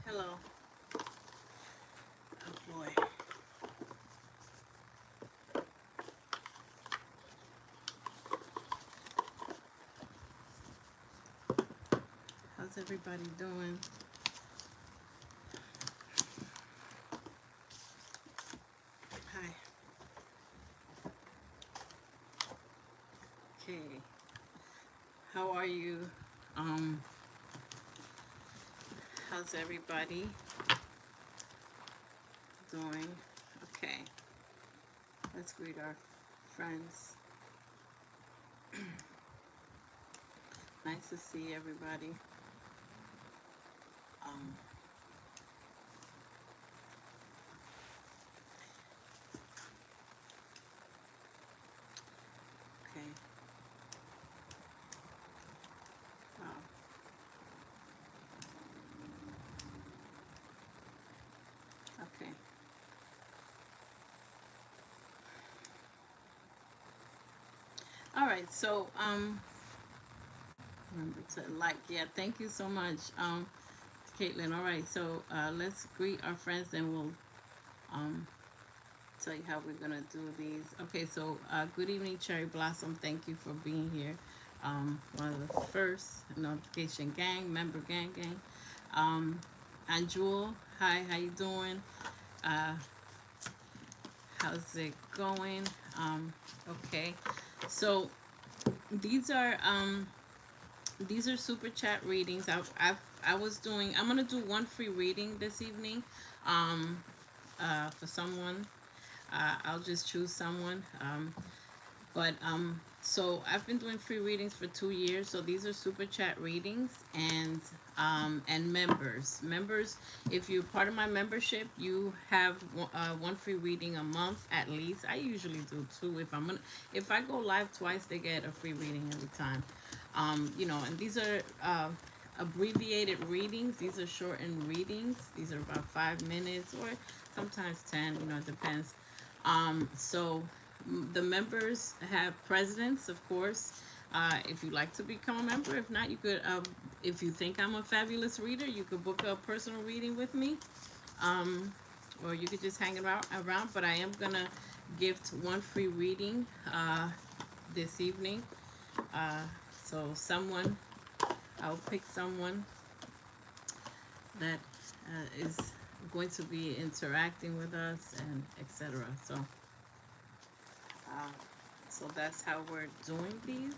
Hello. Oh boy. How's everybody doing? Hi. Okay. How are you? Um, how's everybody doing? Okay. Let's greet our friends. Nice to see everybody. Um, okay. Wow. Okay. All right. So, remember to like. Yeah. Thank you so much, Caitlin. All right. So, let's greet our friends, and we'll um tell you how we're gonna do these. Okay, so good evening, Cherry Blossom. Thank you for being here. One of the first notification member gang. And Jewel, hi, how you doing? Uh, how's it going? Okay, so these are these are super chat readings. I was doing. I'm gonna do one free reading this evening. Um, for someone. I'll just choose someone. So I've been doing free readings for 2 years. So these are super chat readings and members. Members, if you're part of my membership, you have one free reading a month at least. I usually do two. If I go live twice, they get a free reading every time. And these are abbreviated readings. These are shortened readings. These are about 5 minutes or sometimes 10. It depends. The members have presidents, of course. If you'd like to become a member, if not, you could. If you think I'm a fabulous reader, you could book a personal reading with me, um, or you could just hang around. But I am gonna gift one free reading this evening. Uh, so I'll pick someone that is going to be interacting with us and etc. Uh, so that's how we're doing these.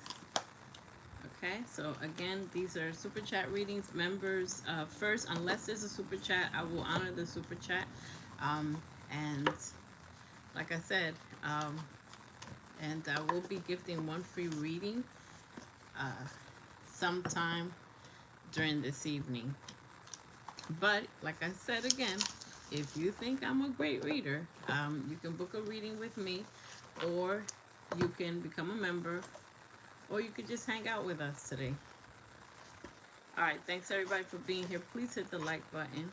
Okay, so again, these are super chat readings. Members first, unless there's a super chat, I will honor the super chat. And like I said, and I will be gifting one free reading uh, sometime during this evening. But like I said again, if you think I'm a great reader, you can book a reading with me, or you can become a member, or you could just hang out with us today. All right, thanks everybody for being here. Please hit the like button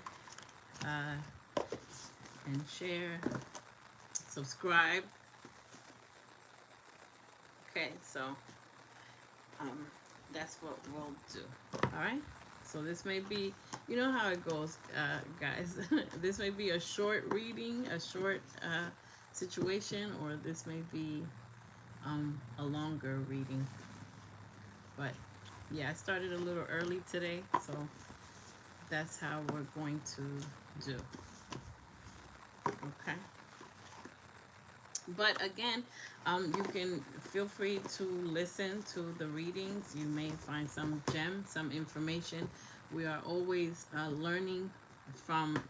and share, subscribe. Okay, so that's what we'll do. All right. So this may be, you know how it goes, guys. This may be a short reading, a short situation, or this may be a longer reading. But yeah, I started a little early today, so that's how we're going to do. Okay. But again, you can feel free to listen to the readings. You may find some gems, some information. We are always learning from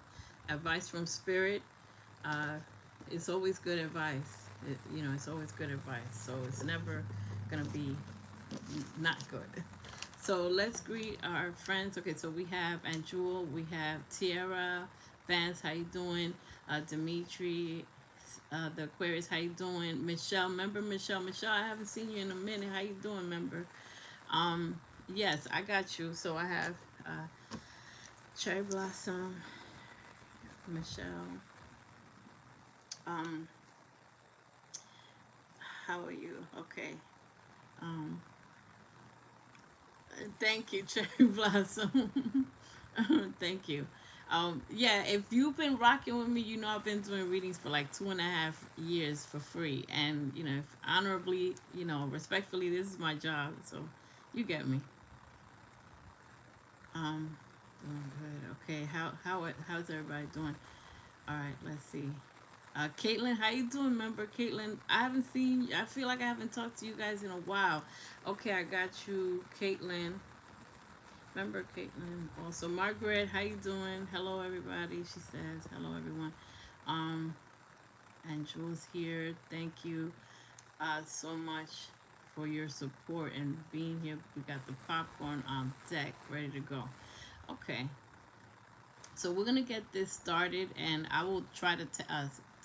advice from spirit. Uh, it's always good advice. It's always good advice. So it's never gonna be not good. So let's greet our friends. Okay, so we have Anjul, we have Tiara, Vance, how you doing? Dimitri, the Aquarius, how you doing? Michelle, member Michelle. Michelle, I haven't seen you in a minute. How you doing, member? Yes, I got you. So I have Cherry Blossom, Michelle. Um, how are you? Okay. Um, thank you, Cherry Blossom. Thank you. Yeah, if you've been rocking with me, you know I've been doing readings for like 2.5 years for free. And, you know, if honorably, you know, respectfully, this is my job. So you get me. Um, doing good. Okay, how's everybody doing? All right, let's see. Caitlin, how you doing? Remember, Caitlin, I haven't seen. I feel like I haven't talked to you guys in a while. Okay, I got you, Caitlin. Remember, Caitlin. Also, Margaret, how you doing? Hello, everybody. She says hello, everyone. Um, and Jules here. Thank you, so much for your support and being here. We got the popcorn on deck, ready to go. Okay, so we're gonna get this started, and I will try to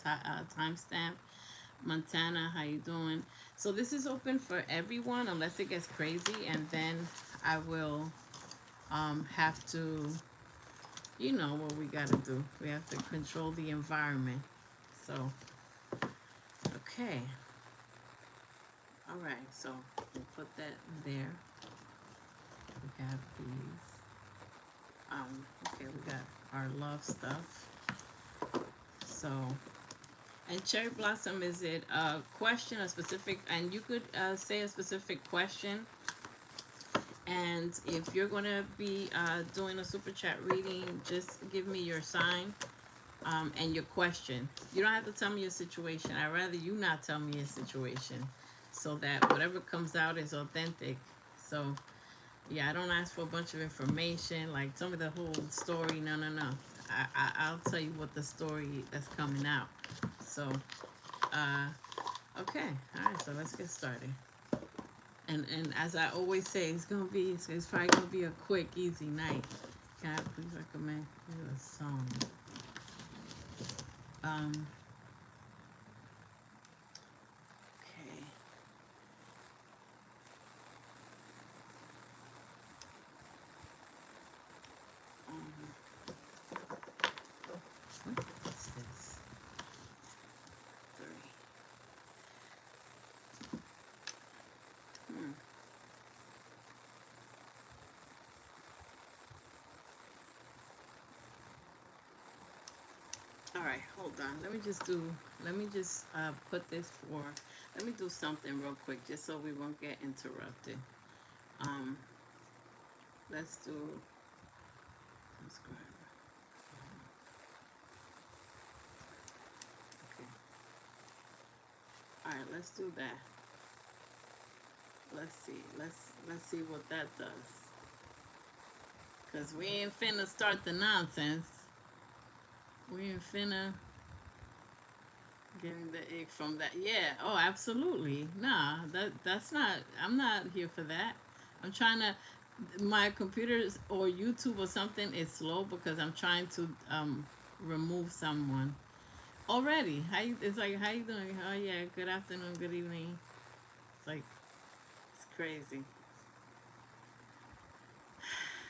timestamp. Montana, how you doing? So this is open for everyone unless it gets crazy, and then I will have to, you know what we gotta do. We have to control the environment. So okay, all right. So we'll put that there. We have these. Okay, we got our love stuff. So, and cherry blossom, is it a question, a specific, and you could say a specific question. And if you're going to be doing a super chat reading, just give me your sign and your question. You don't have to tell me your situation. I'd rather you not tell me your situation so that whatever comes out is authentic. So, yeah, I don't ask for a bunch of information. Like, tell me the whole story. No, no, no. I'll tell you what the story that's coming out. So, okay. All right, so let's get started. And as I always say, it's probably gonna be a quick, easy night. Can I please recommend a song? Okay. What's this? 30. Hmm. All right, hold on. Let me just put this for, let me do something real quick just so we won't get interrupted. Um, let's do subscriber. Okay. All right, let's do that. Let's see. Let's see what that does. Cause we ain't finna start the nonsense. We ain't finna getting the egg from that. Yeah. Oh, absolutely. Nah, that's not. I'm not here for that. I'm trying to. My computers or YouTube or something is slow because I'm trying to remove someone. Already. How you? It's like, how you doing? Oh yeah. Good afternoon. Good evening. It's like, it's crazy.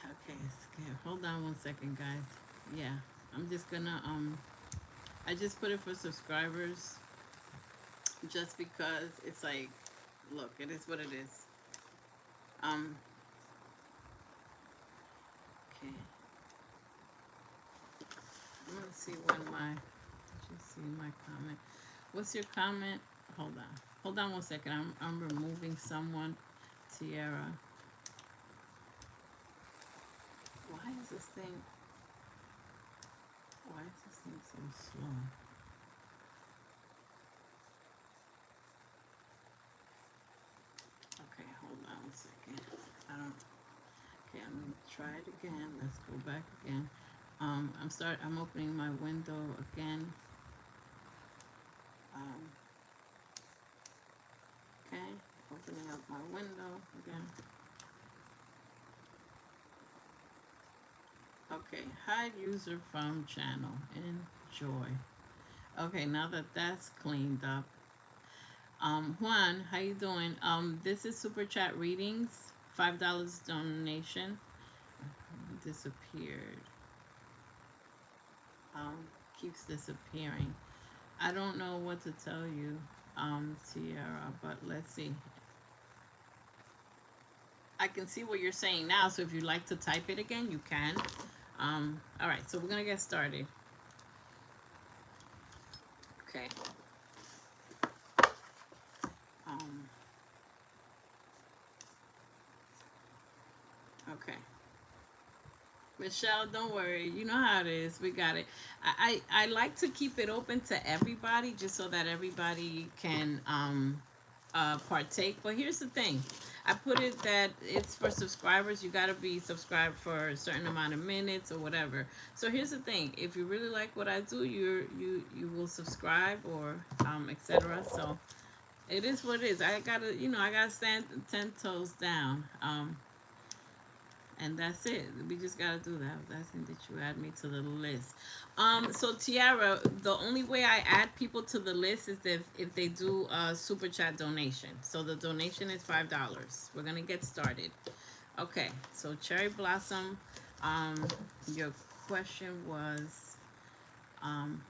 Okay. Hold on one second, guys. Yeah. I'm just gonna I just put it for subscribers just because it's like, look, it is what it is. Okay. I'm gonna see when my, did you see my comment? What's your comment? Hold on. Hold on one second. I'm removing someone. Tiara. Why is this thing so slow? Okay, hold on a second. I don't, okay, I'm gonna try it again. Let's go back again. I'm opening my window again. Okay, opening up my window again. Okay, hide user from channel. Enjoy. Okay, now that that's cleaned up. Juan, how you doing? This is super chat readings. $5 donation. Disappeared. Keeps disappearing. I don't know what to tell you, Sierra, but let's see. I can see what you're saying now, so if you'd like to type it again, you can. All right, so we're gonna get started. Okay. Um, okay. Michelle, don't worry. You know how it is. We got it. I like to keep it open to everybody just so that everybody can partake. But here's the thing. I put it that it's for subscribers. You got to be subscribed for a certain amount of minutes or whatever. So here's the thing. If you really like what I do, you will subscribe or etc. So it is what it is. I gotta stand 10 toes down. And that's it. We just gotta do that. That's it that you add me to the list. So Tiara, the only way I add people to the list is if they do a super chat donation. So the donation is $5. We're gonna get started. Okay. So Cherry Blossom, your question was, um,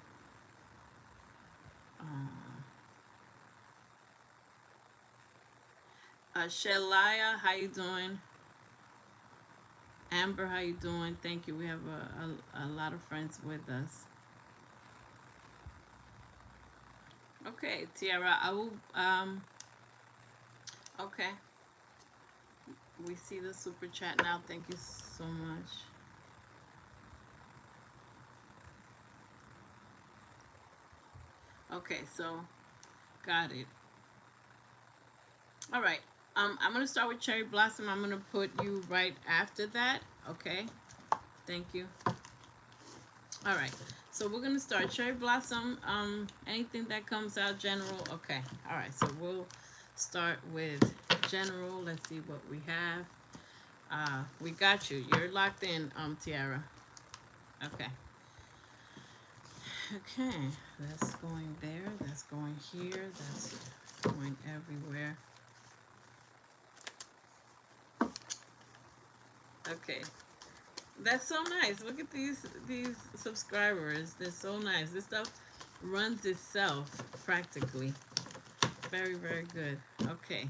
Shelaya, how you doing? Amber, how you doing? Thank you. We have a lot of friends with us. Okay, Tiara, I will, okay. We see the super chat now. Thank you so much. Okay, so got it. All right. I'm gonna start with Cherry Blossom. I'm gonna put you right after that. Okay. Thank you. All right. So we're gonna start Cherry Blossom. Anything that comes out general. Okay. All right. So we'll start with general. Let's see what we have. We got you. You're locked in, Tiara. Okay. Okay. That's going there. That's going here. That's going everywhere. Okay. That's so nice. Look at these subscribers. They're so nice. This stuff runs itself practically. Very, very good. Okay.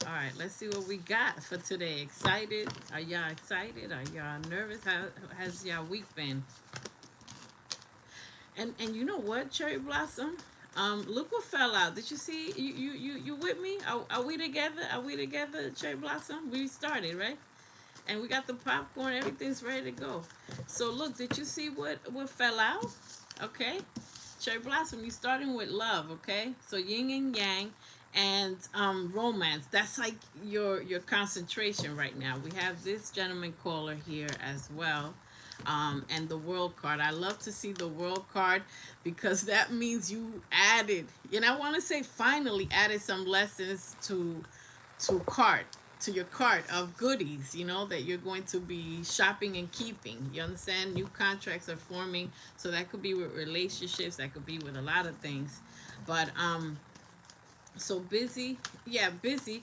All right. Let's see what we got for today. Excited? Are y'all excited? Are y'all nervous? How has y'all week been? And you know what, Cherry Blossom? Look what fell out. Did you see? You with me? Are we together? Are we together, Cherry Blossom? We started, right? And we got the popcorn. Everything's ready to go. So look, did you see what fell out? Okay, Cherry Blossom, you starting with love. Okay, so yin and yang, and romance. That's like your concentration right now. We have this gentleman caller here as well. And the world card. I love to see the world card because that means you added, and I want to say finally added some lessons to cart to your cart of goodies, that you're going to be shopping and keeping. You understand? New contracts are forming, so that could be with relationships, that could be with a lot of things. But so busy, yeah, busy.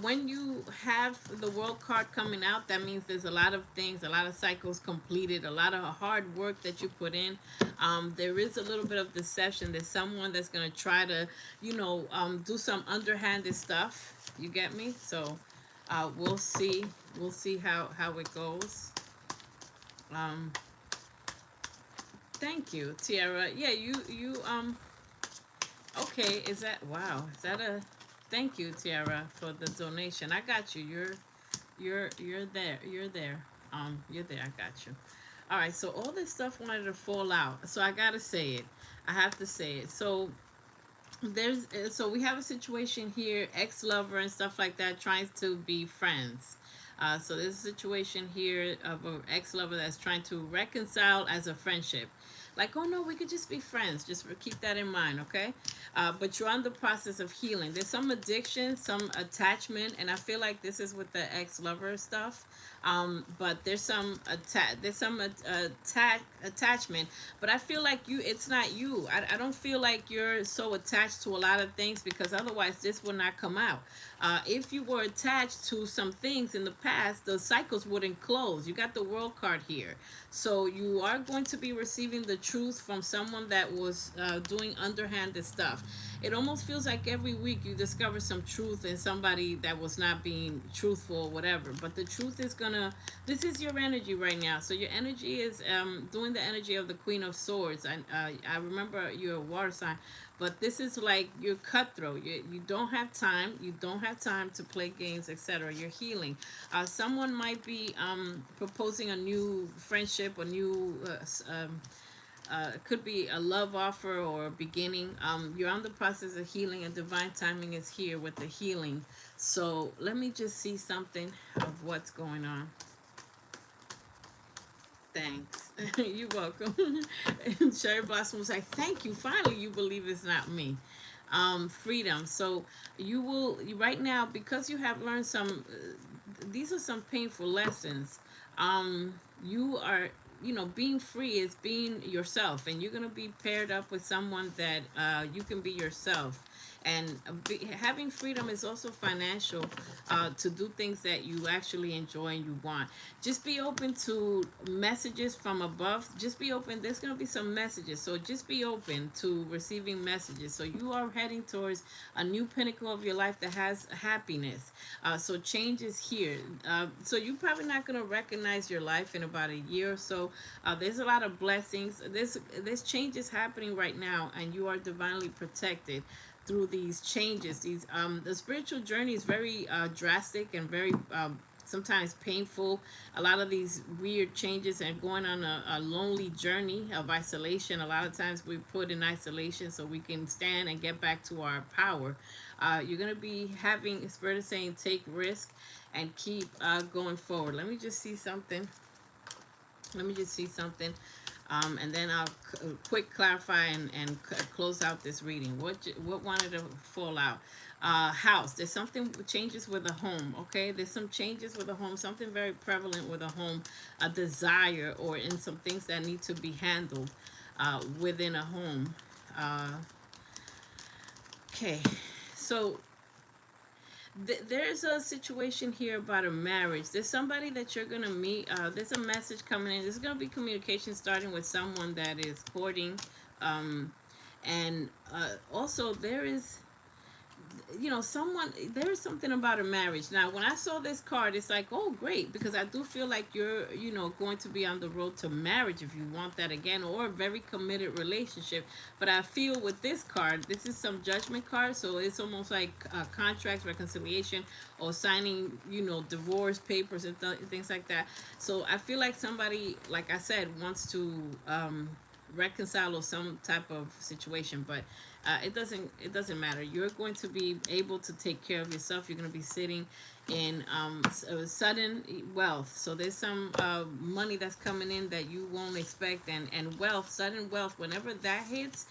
When you have the world card coming out, that means there's a lot of things, a lot of cycles completed, a lot of hard work that you put in. There is a little bit of deception. There's someone that's going to try to do some underhanded stuff. You get me? So we'll see how it goes. Thank you, Tiara. Yeah, you okay, is that, wow, is that a, thank you, Tiara, for the donation. I got you. You're there. You're there. You're there. I got you. All right, so all this stuff wanted to fall out. So I got to say it. I have to say it. So we have a situation here, ex-lover and stuff like that, trying to be friends. So there's a situation here of an ex-lover that's trying to reconcile as a friendship. Like, oh no, we could just be friends. Just keep that in mind, okay? But you're on the process of healing. There's some addiction, some attachment, and I feel like this is with the ex-lover stuff. But there's some attachment. But I feel like it's not you. I don't feel like you're so attached to a lot of things, because otherwise this will not come out. If you were attached to some things in the past, the cycles wouldn't close. You got the world card here. So you are going to be receiving the truth from someone that was doing underhanded stuff. it almost feels like every week you discover some truth in somebody that was not being truthful or whatever. But the truth is gonna, this is your energy right now. So your energy is doing the energy of the Queen of Swords. I remember you're a water sign, but this is like you're cutthroat. You don't have time. You don't have time to play games, etc. You're healing. Someone might be proposing a new friendship, a new it could be a love offer or a beginning. You're on the process of healing, and divine timing is here with the healing. So let me just see something of what's going on. Thanks. You're welcome. And Cherry Blossom was like, thank you. Finally, you believe it's not me. Freedom. So you will, right now, because you have learned some, these are some painful lessons. You are, you know, being free is being yourself, and you're going to be paired up with someone that you can be yourself. And having freedom is also financial, to do things that you actually enjoy and you want. Just be open to messages from above. Just be open. There's going to be some messages. So just be open to receiving messages. So you are heading towards a new pinnacle of your life that has happiness. So change is here. So you're probably not going to recognize your life in about a year or so. There's a lot of blessings. There's changes happening right now, and you are divinely protected through these changes. These the spiritual journey is very drastic and very sometimes painful. A lot of these weird changes and going on a lonely journey of isolation. A lot of times we put in isolation so we can stand and get back to our power. You're going to be having, Spirit is saying, take risk and keep going forward. Let me just see something. Let me just see something. And then I'll quick clarify and close out this reading. What wanted to fall out? House. There's something changes with a home. Okay, there's some changes with a home. Something very prevalent with a home. A desire or in some things that need to be handled within a home. Okay, so there's a situation here about a marriage. There's somebody that you're gonna meet. There's a message coming in. There's gonna be communication starting with someone that is courting, and also there is, you know, someone, there is something about a marriage. Now when I saw this card, it's like, oh great, because I do feel like you're, you know, going to be on the road to marriage if you want that again, or a very committed relationship. But I feel with this card, this is some judgment card, so it's almost like contracts, reconciliation, or signing, you know, divorce papers and things like that. So I feel like somebody, like I said, wants to reconcile or some type of situation. But it doesn't matter. You're going to be able to take care of yourself. You're going to be sitting in sudden wealth. So there's some money that's coming in that you won't expect, and wealth, sudden wealth, whenever that hits,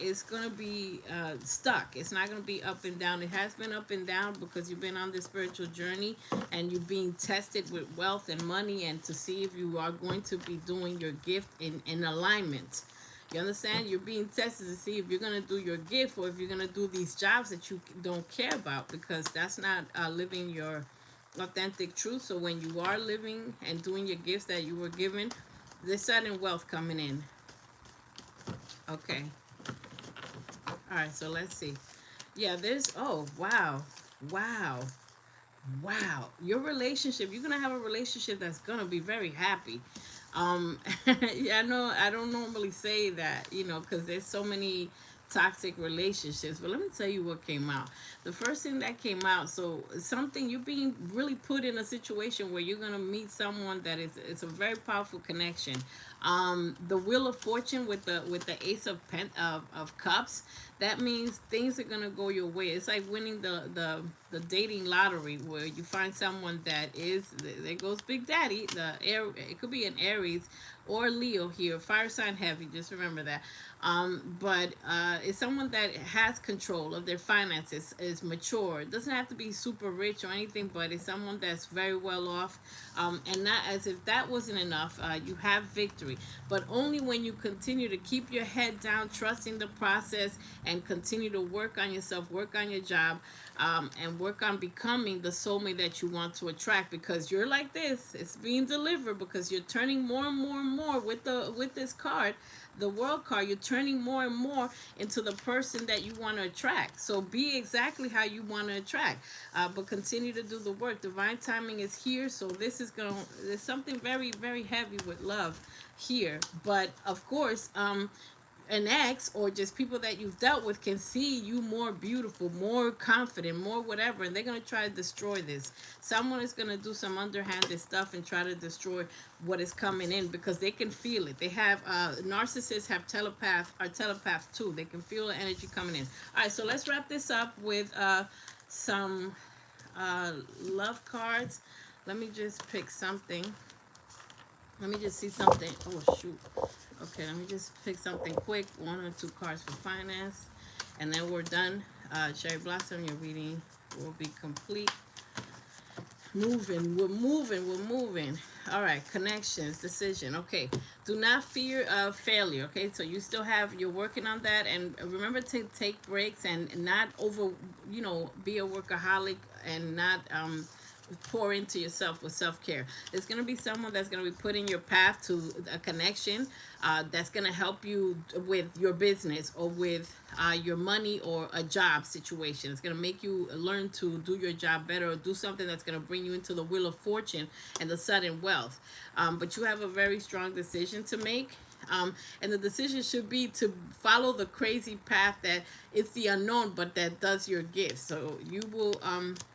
it's going to be stuck. It's not going to be up and down. It has been up and down because you've been on this spiritual journey and you're being tested with wealth and money, and to see if you are going to be doing your gift in alignment. You understand? You're being tested to see if you're going to do your gift, or if you're going to do these jobs that you don't care about, because that's not living your authentic truth. So when you are living and doing your gifts that you were given, there's sudden wealth coming in. Okay. All right, so let's see. Yeah, there's, oh, wow. Wow. Wow. Your relationship, you're going to have a relationship that's going to be very happy. Yeah, I know I don't normally say that, you know, because there's so many toxic relationships, but let me tell you what came out. The first thing that came out, so something, you're being really put in a situation where you're going to meet someone that is, it's a very powerful connection. The Wheel of Fortune with the Ace of Cups, that means things are going to go your way. It's like winning the dating lottery, where you find someone that is, there goes Big Daddy, it could be an Aries or Leo here, fire sign heavy, just remember that. But it's someone that has control of their finances, is mature. It doesn't have to be super rich or anything, but it's someone that's very well off. And not as if that wasn't enough, you have victory. But only when you continue to keep your head down, trusting the process, and continue to work on yourself, work on your job, and work on becoming the soulmate that you want to attract. Because you're like this, it's being delivered, because you're turning more and more and more with this card. the World card, you're turning more and more into the person that you want to attract. So be exactly how you want to attract, but continue to do the work. Divine timing is here, so this is going to, there's something very, very heavy with love here. But of course, an ex or just people that you've dealt with can see you more beautiful, more confident, more whatever, and they're going to try to destroy this. Someone is going to do some underhanded stuff and try to destroy what is coming in because they can feel it. They have narcissists have telepaths too. They can feel the energy coming in. All right, so let's wrap this up with some love cards. Let me just pick something. Let me just see something. Oh shoot. Okay, let me just pick something quick. 1 or 2 cards for finance. And then we're done. Cherry Blossom, your reading will be complete. Moving, we're moving, we're moving. All right, connections, decision. Okay, do not fear failure. Okay, so you still have, you're working on that. And remember to take breaks and not over, you know, be a workaholic and not pour into yourself with self-care. There's going to be someone that's going to be put in your path to a connection that's going to help you with your business or with your money or a job situation. It's going to make you learn to do your job better or do something that's going to bring you into the wheel of fortune and the sudden wealth. But you have a very strong decision to make. And the decision should be to follow the crazy path that it's the unknown, but that does your gift. So you will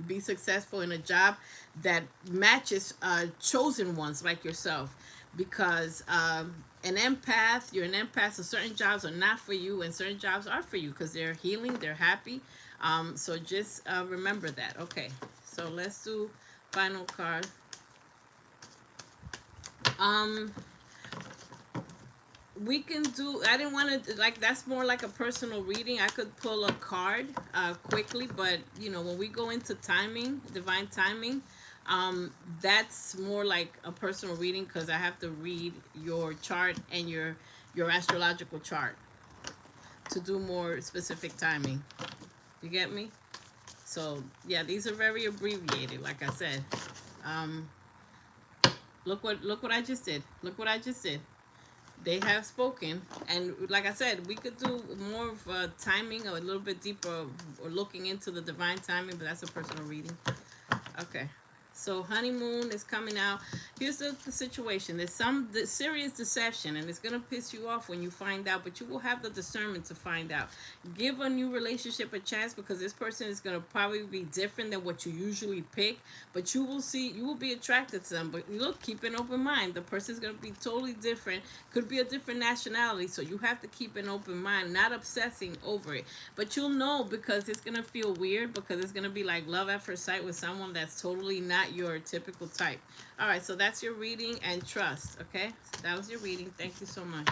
be successful in a job that matches chosen ones like yourself, because an empath, you're an empath, so certain jobs are not for you and certain jobs are for you because they're healing, they're happy. So just remember that. Okay, so let's do final card. We can do, I didn't want to, like, that's more like a personal reading. I could pull a card quickly, but you know, when we go into timing, divine timing, that's more like a personal reading because I have to read your chart and your astrological chart to do more specific timing. You get me? So yeah, these are very abbreviated, like I said. Look what I just did. Look what I just did. They have spoken, and like I said, we could do more of timing or a little bit deeper or looking into the divine timing, but that's a personal reading. Okay, so honeymoon is coming out. Here's the situation. There's some serious deception, and it's going to piss you off when you find out, but you will have the discernment to find out. Give a new relationship a chance because this person is going to probably be different than what you usually pick, but you will see, you will be attracted to them. But look, keep an open mind. The person is going to be totally different, could be a different nationality, so you have to keep an open mind, not obsessing over it. But you'll know because it's going to feel weird, because it's going to be like love at first sight with someone that's totally not your typical type. All right, so that's your reading, and trust. Okay, so that was your reading. Thank you so much,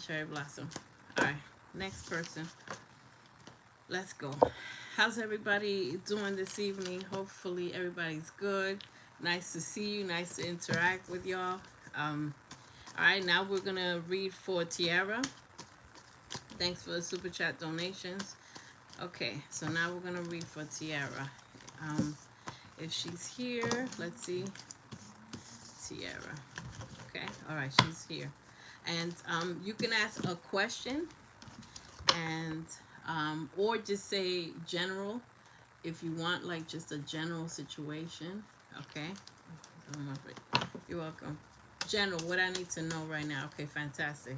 Cherry Blossom. All right, next person. Let's go. How's everybody doing this evening? Hopefully everybody's good. Nice to see you. Nice to interact with y'all. All right, now we're gonna read for Tiara. Thanks for the super chat donations. Okay, so now we're gonna read for Tiara. If she's here, let's see. Tiara. Okay, all right, she's here. And you can ask a question, and or just say general if you want, like just a general situation. Okay, you're welcome. General, what I need to know right now. Okay, fantastic.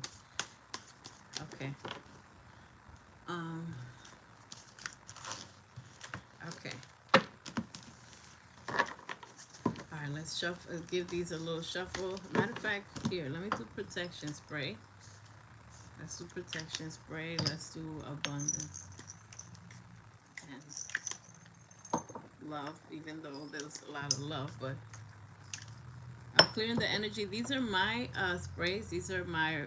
Okay. Okay. All right, let's shuffle. Give these a little shuffle. Matter of fact, here, let me do protection spray. Let's do protection spray. Let's do abundance and love, even though there's a lot of love, but I'm clearing the energy. These are my sprays. These are my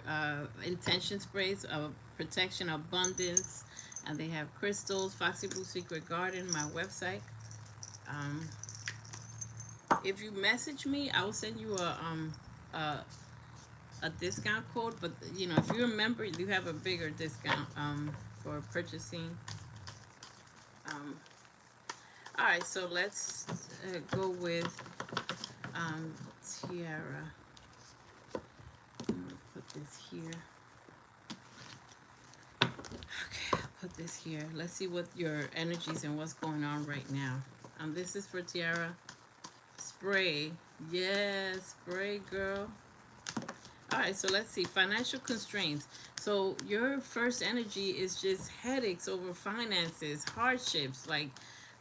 intention sprays of protection, abundance, and they have crystals. Foxy Blue Secret Garden, my website. If you message me, I will send you a discount code. But you know, if you remember, you have a bigger discount for purchasing. All right, so let's go with Tiara. I'm gonna put this here. Okay, I'll put this here. Let's see what your energies and what's going on right now. This is for Tiara. Spray. Yes, spray, girl. All right, so let's see. Financial constraints. So your first energy is just headaches over finances, hardships, like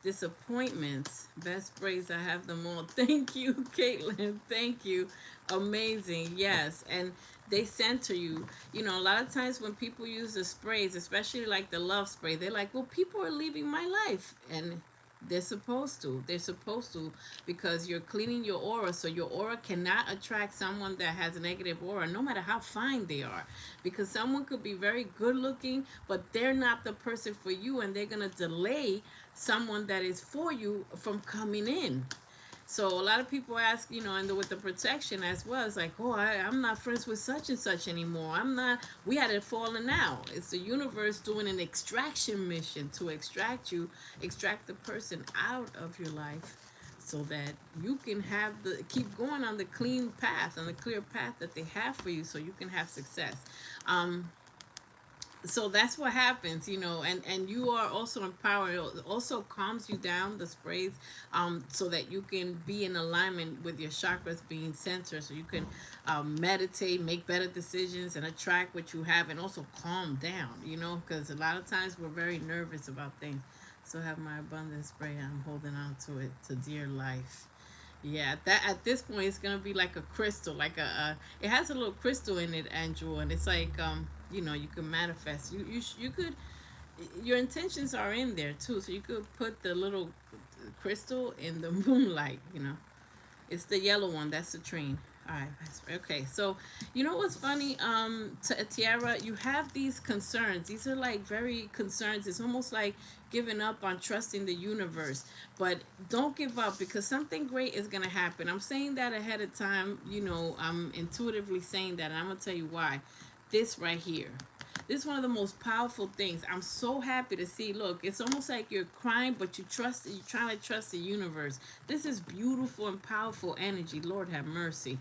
disappointments. Best sprays, I have them all. Thank you, Caitlin. Thank you. Amazing. Yes. And they center you. You know, a lot of times when people use the sprays, especially like the love spray, they're like, well, people are leaving my life. And they're supposed to. They're supposed to, because you're cleaning your aura, so your aura cannot attract someone that has a negative aura, no matter how fine they are. Because someone could be very good looking, but they're not the person for you, and they're gonna delay someone that is for you from coming in. So a lot of people ask, you know, and with the protection as well, it's like, oh, I'm not friends with such and such anymore. I'm not. We had it falling out. It's the universe doing an extraction mission to extract you, extract the person out of your life, so that you can have the keep going on the clean path, on the clear path that they have for you, so you can have success. So that's what happens, you know, and you are also empowered. It also calms you down, the sprays, so that you can be in alignment with your chakras being centered, so you can meditate, make better decisions, and attract what you have, and also calm down, you know, because a lot of times we're very nervous about things. So I have my abundance spray. I'm holding on to it to dear life. Yeah, that at this point it's gonna be like a crystal, like it has a little crystal in it, Andrew, and it's like you know, you can manifest. You could, your intentions are in there too, so you could put the little crystal in the moonlight. You know, it's the yellow one. That's the train. All right. Okay. So, you know what's funny? Tiara, you have these concerns. These are like very concerns. It's almost like giving up on trusting the universe. But don't give up, because something great is gonna happen. I'm saying that ahead of time. You know, I'm intuitively saying that, and I'm gonna tell you why. This right here. This is one of the most powerful things. I'm so happy to see. Look, it's almost like you're crying, but you trust. You're trying to trust the universe. This is beautiful and powerful energy. Lord have mercy.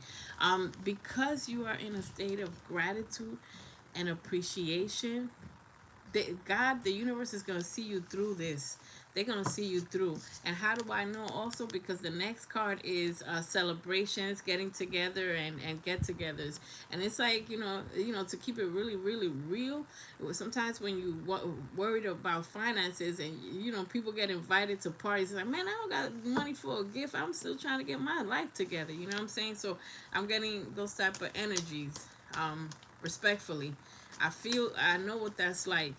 Because you are in a state of gratitude and appreciation, God, the universe is going to see you through this. They're going to see you through. And how do I know? Also, because the next card is celebrations, getting together, and get-togethers. And it's like, to keep it really, really real. Sometimes when you worried about finances, and people get invited to parties, it's like, man, I don't got money for a gift. I'm still trying to get my life together. You know what I'm saying? So I'm getting those type of energies, respectfully. I know what that's like.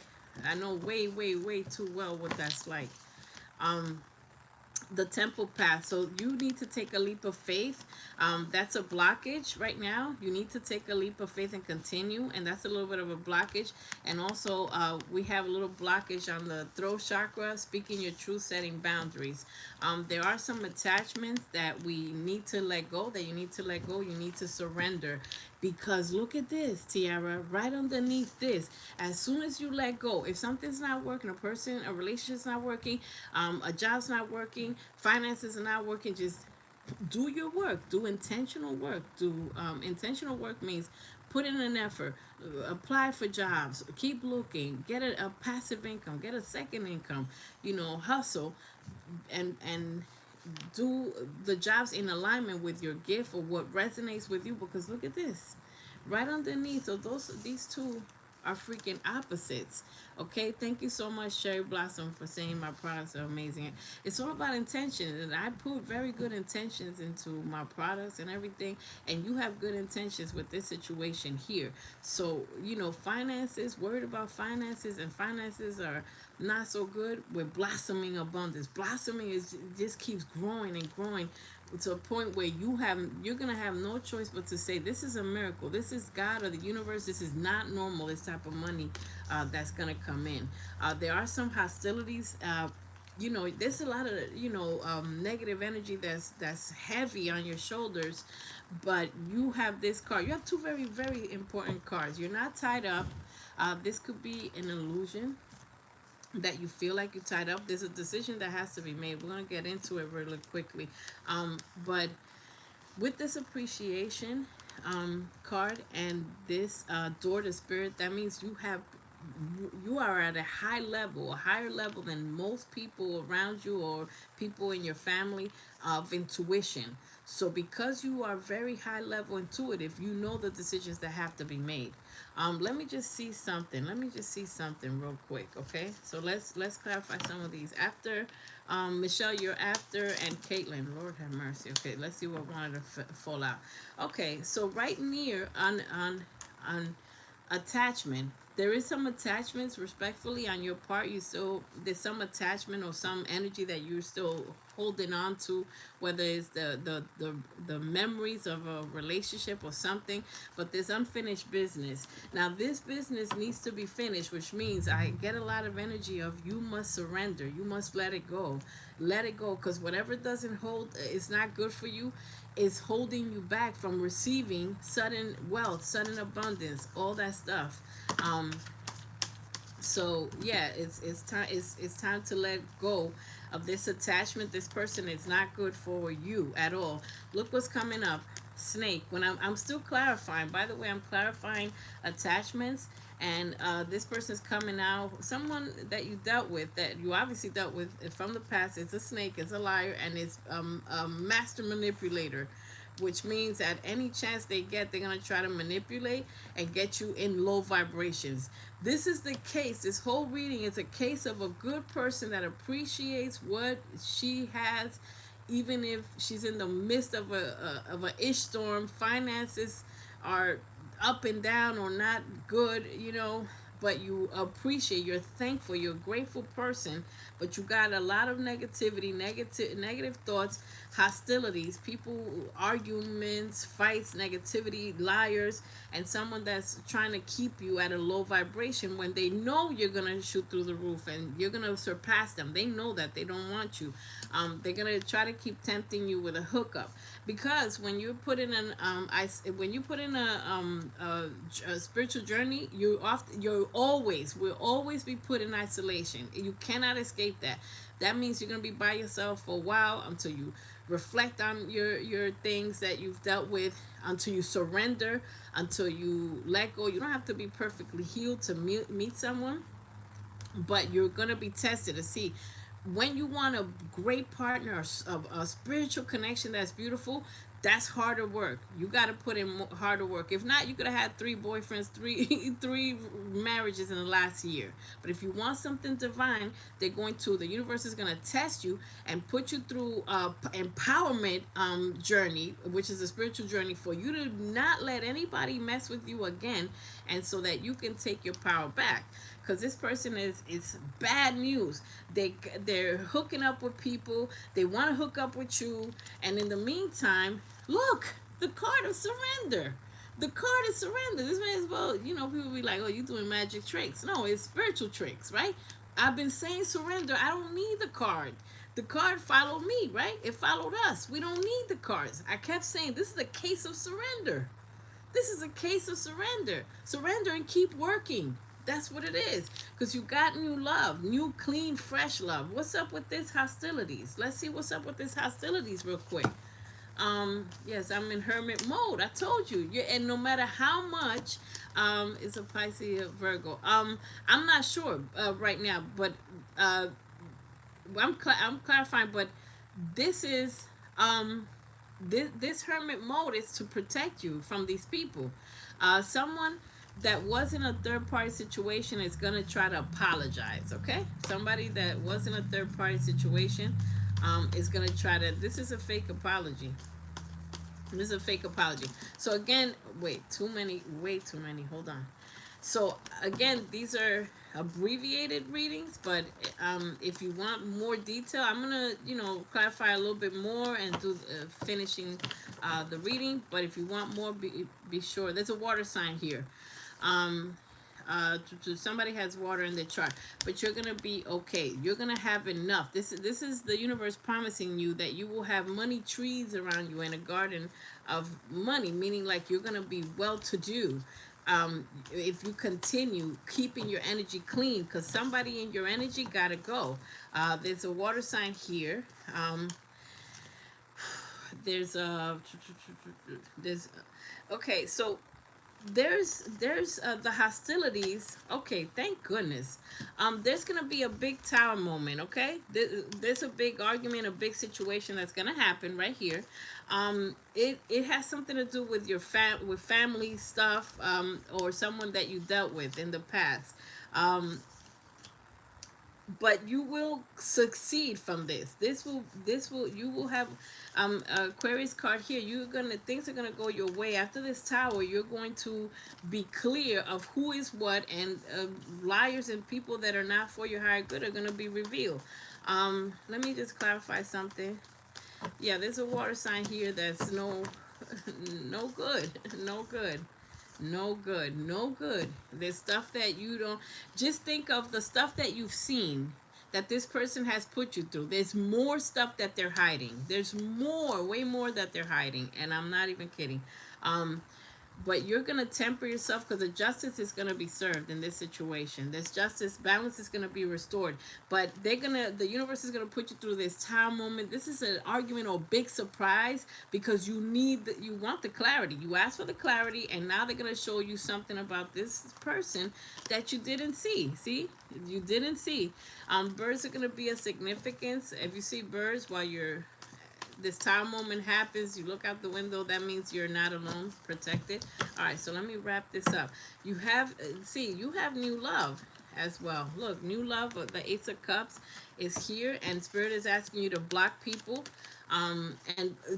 I know way, way, way too well what that's like. Um, the temple path. So you need to take a leap of faith. That's a blockage right now. You need to take a leap of faith and continue, and that's a little bit of a blockage. And also, we have a little blockage on the throat chakra, speaking your truth, setting boundaries. There are some attachments that we need to let go, that you need to let go, you need to surrender. Because look at this, Tiara, right underneath this. As soon as you let go, if something's not working, a relationship's not working, a job's not working, finances are not working, just do your work. Do intentional work. Intentional work means put in an effort, apply for jobs, keep looking, get a passive income, get a second income, hustle, and do the jobs in alignment with your gift or what resonates with you. Because look at this, right underneath. So these two are freaking opposites. Okay, thank you so much, Cherry Blossom, for saying my products are amazing. It's all about intention, and I put very good intentions into my products and everything, and you have good intentions with this situation here. So finances, worried about finances, and finances are not so good with blossoming abundance. Blossoming is just keeps growing and growing to a point where you're gonna have no choice but to say, this is a miracle, this is God or the universe, this is not normal, this type of money that's gonna come in. There are some hostilities. There's a lot of negative energy that's heavy on your shoulders, but you have this card. You have two very, very important cards. You're not tied up. This could be an illusion that you feel like you're tied up. There's a decision that has to be made. We're going to get into it really quickly. But with this appreciation card and this door to spirit, that means you have you are at a high level, a higher level than most people around you or people in your family of intuition. So because you are very high level intuitive, you know the decisions that have to be made. Let me just see something. Let me just see something real quick, okay? So let's clarify some of these. After Michelle, you're after, and Caitlin, Lord have mercy. Okay, let's see what wanted to fall out. Okay, so right near on attachment, there is some attachments respectfully on your part. You still, there's some attachment or some energy that you're still holding on to, whether it's the memories of a relationship or something, but there's unfinished business. Now this business needs to be finished, which means I get a lot of energy of you must surrender, you must let it go. Let it go, because whatever doesn't hold, it's not good for you, is holding you back from receiving sudden wealth, sudden abundance, all that stuff. Um, so yeah, it's time, it's time to let go of this attachment. This person is not good for you at all. Look what's coming up. Snake. When I'm still clarifying, by the way, I'm clarifying attachments, and this person is coming out, someone that you dealt with, that you obviously dealt with from the past. It's a snake, it's a liar, and it's a master manipulator, which means at any chance they get, they're going to try to manipulate and get you in low vibrations. This is the case. This whole reading is a case of a good person that appreciates what she has, even if she's in the midst of a ish storm. Finances are up and down or not good, you know, but you appreciate, you're thankful, you're a grateful person, but you got a lot of negativity, negative thoughts, hostilities, people, arguments, fights, negativity, liars, and someone that's trying to keep you at a low vibration when they know you're gonna shoot through the roof and you're gonna surpass them. They know that. They don't want you. They're gonna try to keep tempting you with a hookup, because when you put in when you put in a spiritual journey, you're always, will always be put in isolation. You cannot escape that. That means you're gonna be by yourself for a while until you reflect on your things that you've dealt with, until you surrender, until you let go. You don't have to be perfectly healed to meet someone, but you're gonna be tested to see when you want a great partner, a spiritual connection that's beautiful. That's harder work. You got to put in harder work. If not, you could have had 3 boyfriends, three marriages in the last year. But if you want something divine, the universe is going to test you and put you through empowerment journey, which is a spiritual journey, for you to not let anybody mess with you again, and so that you can take your power back. Because this person it's bad news. They're hooking up with people. They want to hook up with you, and in the meantime, look, the card of surrender. The card is surrender. This may as well, you know, people be like, "Oh, you doing magic tricks?" No, it's spiritual tricks, right? I've been saying surrender. I don't need the card. The card followed me, right? It followed us. We don't need the cards. I kept saying this is a case of surrender. This is a case of surrender. Surrender and keep working. That's what it is. Because you got new love, new, clean, fresh love. What's up with this hostilities? Let's see what's up with this hostilities real quick. Yes, I'm in hermit mode. I told you. And no matter how much, it's a Pisces, Virgo. I'm not sure right now, but I'm clarifying. But this is this hermit mode is to protect you from these people. Someone that was in a third party situation is going to try to apologize, okay? Somebody that was in a third party situation is going to try to, this is a fake apology. This is a fake apology. So again, wait, way too many, hold on. So again, these are abbreviated readings, but if you want more detail, I'm gonna, you know, clarify a little bit more and do finishing the reading. But if you want more, be sure. There's a water sign here. Somebody has water in their chart, but you're gonna be okay. You're gonna have enough. This is the universe promising you that you will have money trees around you and a garden of money, meaning like you're gonna be well-to-do. If you continue keeping your energy clean, because somebody in your energy gotta go. There's a water sign here. There's okay, so there's the hostilities. Okay, thank goodness. There's gonna be a big tower moment. Okay, there's a big argument, a big situation that's gonna happen right here. It has something to do with your with family stuff, or someone that you dealt with in the past. Um, but you will succeed from this. This will you will have Aquarius card here. You're gonna things are gonna go your way after this tower. You're going to be clear of who is what, and liars and people that are not for your higher good are gonna be revealed. Let me just clarify something. Yeah, there's a water sign here that's no good, no good. No good, no good. There's stuff that you don't, just think of the stuff that you've seen that this person has put you through. There's more stuff that they're hiding. There's more, way more that they're hiding. And I'm not even kidding. Um, but you're going to temper yourself because the justice is going to be served in this situation. This justice balance is going to be restored, but the universe is going to put you through this time moment. This is an argument or big surprise because you want the clarity. You asked for the clarity, and now they're going to show you something about this person that you didn't see. See, you didn't see. Birds are going to be a significance. If you see birds while this time moment happens, you look out the window, that means you're not alone, protected. All right, so let me wrap this up. You have new love as well. Look, new love, the Ace of Cups is here, and Spirit is asking you to block people, and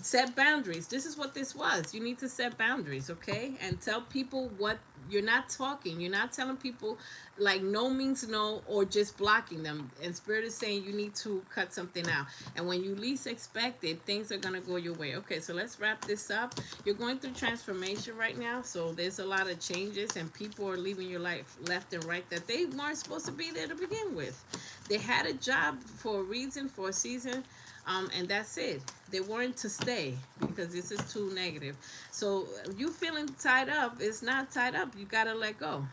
set boundaries. This is what this was. You need to set boundaries, okay? And tell people what you're not talking. You're not telling people like no means no, or just blocking them. And Spirit is saying you need to cut something out. And when you least expect it, things are going to go your way. Okay, so let's wrap this up. You're going through transformation right now. So there's a lot of changes, and people are leaving your life left and right that they weren't supposed to be there to begin with. They had a job for a reason, for a season. And that's it. They weren't to stay because this is too negative. So you feeling tied up, it's not tied up. You got to let go.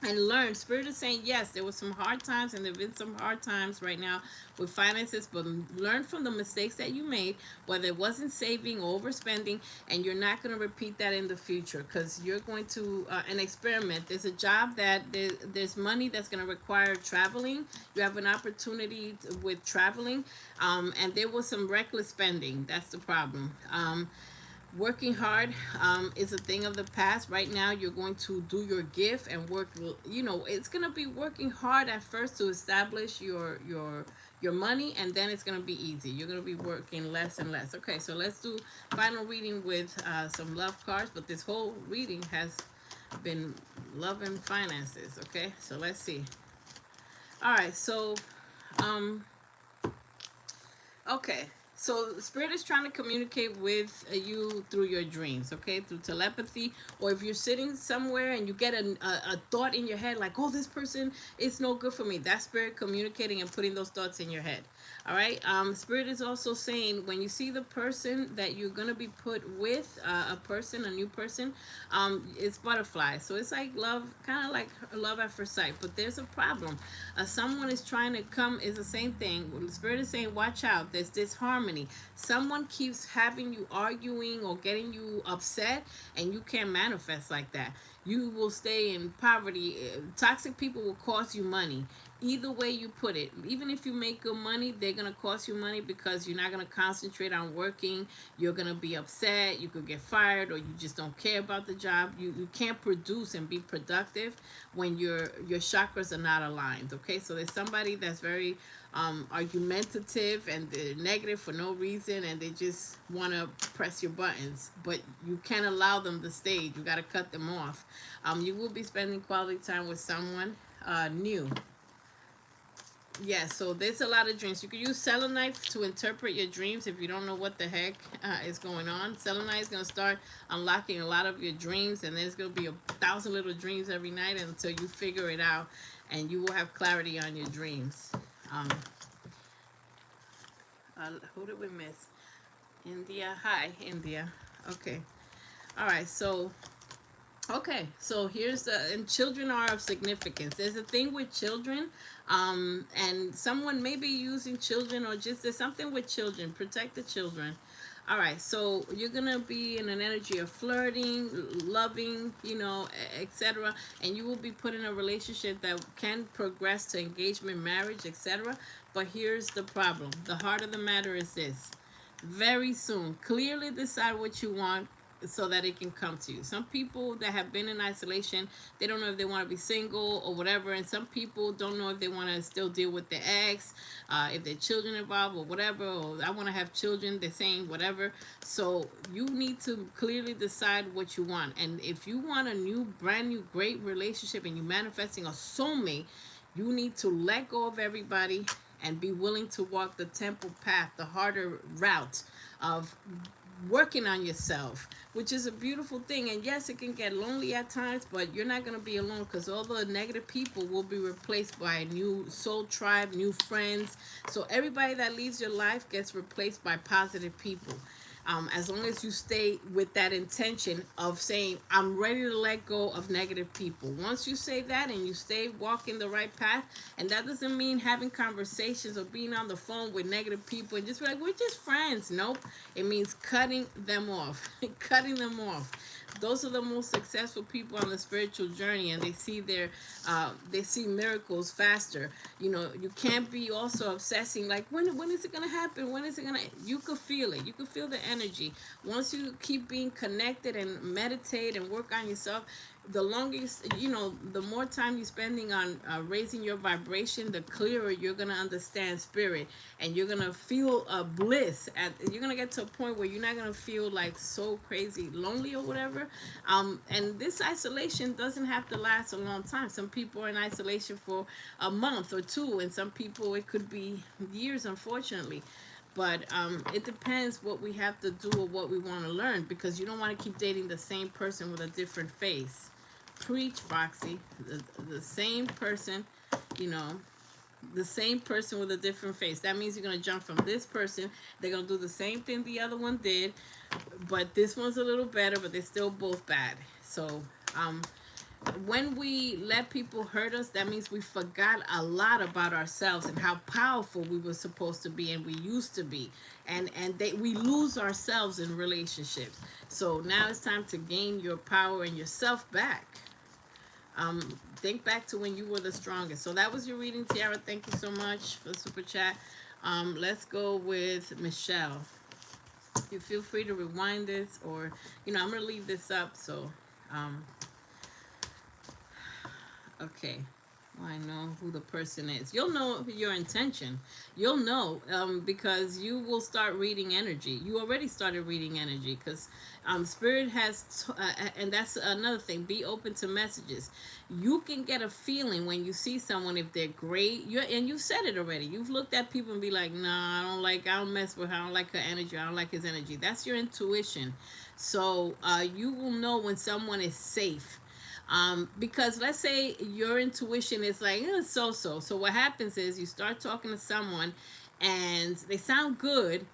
And learn. Spirit is saying yes, there were some hard times, and there have been some hard times right now with finances, but learn from the mistakes that you made, whether it wasn't saving or overspending, and you're not going to repeat that in the future, because you're going to an experiment. There's a job that there's money that's going to require traveling. You have an opportunity with traveling, and there was some reckless spending. That's the problem. Working hard is a thing of the past. Right now, you're going to do your gift and work. It's going to be working hard at first to establish your money, and then it's going to be easy. You're going to be working less and less. Okay, so let's do final reading with some love cards. But this whole reading has been love and finances. Okay, so let's see. All right, so okay. So Spirit is trying to communicate with you through your dreams, okay? Through telepathy, or if you're sitting somewhere and you get a thought in your head like, oh, this person is no good for me. That's Spirit communicating and putting those thoughts in your head, all right? Spirit is also saying when you see the person that you're going to be put with, a new person, it's butterflies. So it's like love, kind of like love at first sight, but there's a problem. Someone is trying to come, is the same thing. Spirit is saying, watch out, there's disharmony. Someone keeps having you arguing or getting you upset, and you can't manifest like that. You will stay in poverty. Toxic people will cost you money. Either way you put it, even if you make good money, they're going to cost you money because you're not going to concentrate on working. You're going to be upset. You could get fired, or you just don't care about the job. You can't produce and be productive when your chakras are not aligned. Okay, so there's somebody that's very argumentative, and they're negative for no reason, and they just want to press your buttons, but you can't allow them the stage. You got to cut them off. You will be spending quality time with someone new. Yeah, so there's a lot of dreams. You can use selenite to interpret your dreams if you don't know what the heck is going on. Selenite is going to start unlocking a lot of your dreams, and there's going to be 1,000 little dreams every night until you figure it out, and you will have clarity on your dreams. Who did we miss? India. Hi, India. Okay. All right, so okay, so here's and children are of significance. There's a thing with children, and someone may be using children, or just there's something with children. Protect the children. All right, so you're gonna be in an energy of flirting, loving, etc. And you will be put in a relationship that can progress to engagement, marriage, etc. But here's the problem. The heart of the matter is this: very soon, clearly decide what you want so that it can come to you. Some people that have been in isolation, they don't know if they want to be single or whatever, and some people don't know if they want to still deal with their ex, if their children involved or whatever, or I want to have children, they're saying whatever. So you need to clearly decide what you want. And if you want a new, brand new, great relationship and you're manifesting a soulmate, you need to let go of everybody and be willing to walk the temple path, the harder route of working on yourself, which is a beautiful thing. And yes, it can get lonely at times, but you're not going to be alone, because all the negative people will be replaced by a new soul tribe, new friends. So everybody that leaves your life gets replaced by positive people. As long as you stay with that intention of saying, I'm ready to let go of negative people. Once you say that and you stay walking the right path, and that doesn't mean having conversations or being on the phone with negative people and just be like, we're just friends. Nope. It means cutting them off. Cutting them off. Those are the most successful people on the spiritual journey, and they see miracles faster. You can't be also obsessing like, when is it gonna happen? When is it gonna? You could feel it. You could feel the energy. Once you keep being connected and meditate and work on yourself, the longest, the more time you're spending on raising your vibration, the clearer you're going to understand spirit, and you're going to feel bliss. You're going to get to a point where you're not going to feel like so crazy lonely or whatever. And this isolation doesn't have to last a long time. Some people are in isolation for a month or two, and some people it could be years, unfortunately. But it depends what we have to do or what we want to learn, because you don't want to keep dating the same person with a different face. Preach, Foxy. The same person, the same person with a different face. That means you're going to jump from this person. They're going to do the same thing the other one did, but this one's a little better, but they're still both bad. So when we let people hurt us, that means we forgot a lot about ourselves and how powerful we were supposed to be and we used to be. And we lose ourselves in relationships. So now it's time to gain your power and yourself back. Think back to when you were the strongest. So that was your reading, Tiara. Thank you so much for the super chat. Let's go with Michelle. You feel free to rewind this, or I'm gonna leave this up. So okay, well, I know who the person is. You'll know your intention. You'll know because you will start reading energy. You already started reading energy, because spirit has and that's another thing, be open to messages. You can get a feeling when you see someone if they're great. And you said it already. You've looked at people and be like, nah, I don't mess with her. I don't like her energy. I don't like his energy. That's your intuition. So you will know when someone is safe. Because let's say your intuition is like, so what happens is you start talking to someone and they sound good,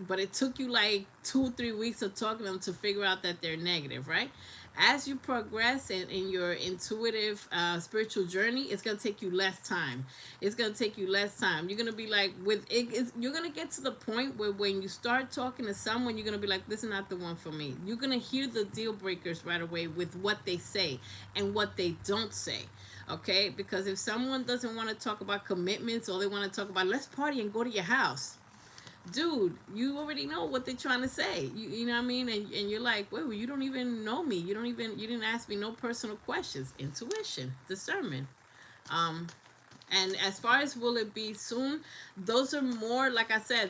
but it took you like 2-3 weeks of talking to them to figure out that they're negative, right? As you progress in your intuitive spiritual journey, it's going to take you less time. It's going to take you less time. You're going to be like, you're going to get to the point where when you start talking to someone, you're going to be like, this is not the one for me. You're going to hear the deal breakers right away with what they say and what they don't say. Okay? Because if someone doesn't want to talk about commitments, or they want to talk about, let's party and go to your house, dude, you already know what they're trying to say. You know what I mean? And you're like, wait, well, you don't even know me. You didn't ask me no personal questions. Intuition, discernment. And as far as will it be soon, those are more, like I said,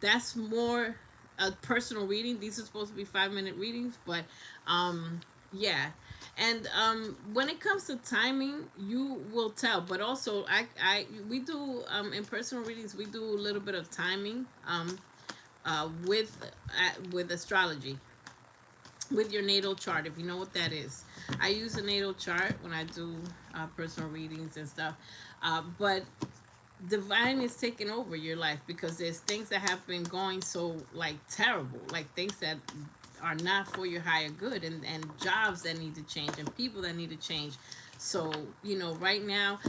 that's more a personal reading. These are supposed to be 5-minute readings, but yeah. And when it comes to timing, you will tell. But also, we do in personal readings, we do a little bit of timing with astrology, with your natal chart, if you know what that is. I use a natal chart when I do personal readings and stuff. But divine is taking over your life, because there's things that have been going so like terrible, like things that are not for your higher good, and jobs that need to change, and people that need to change. So right now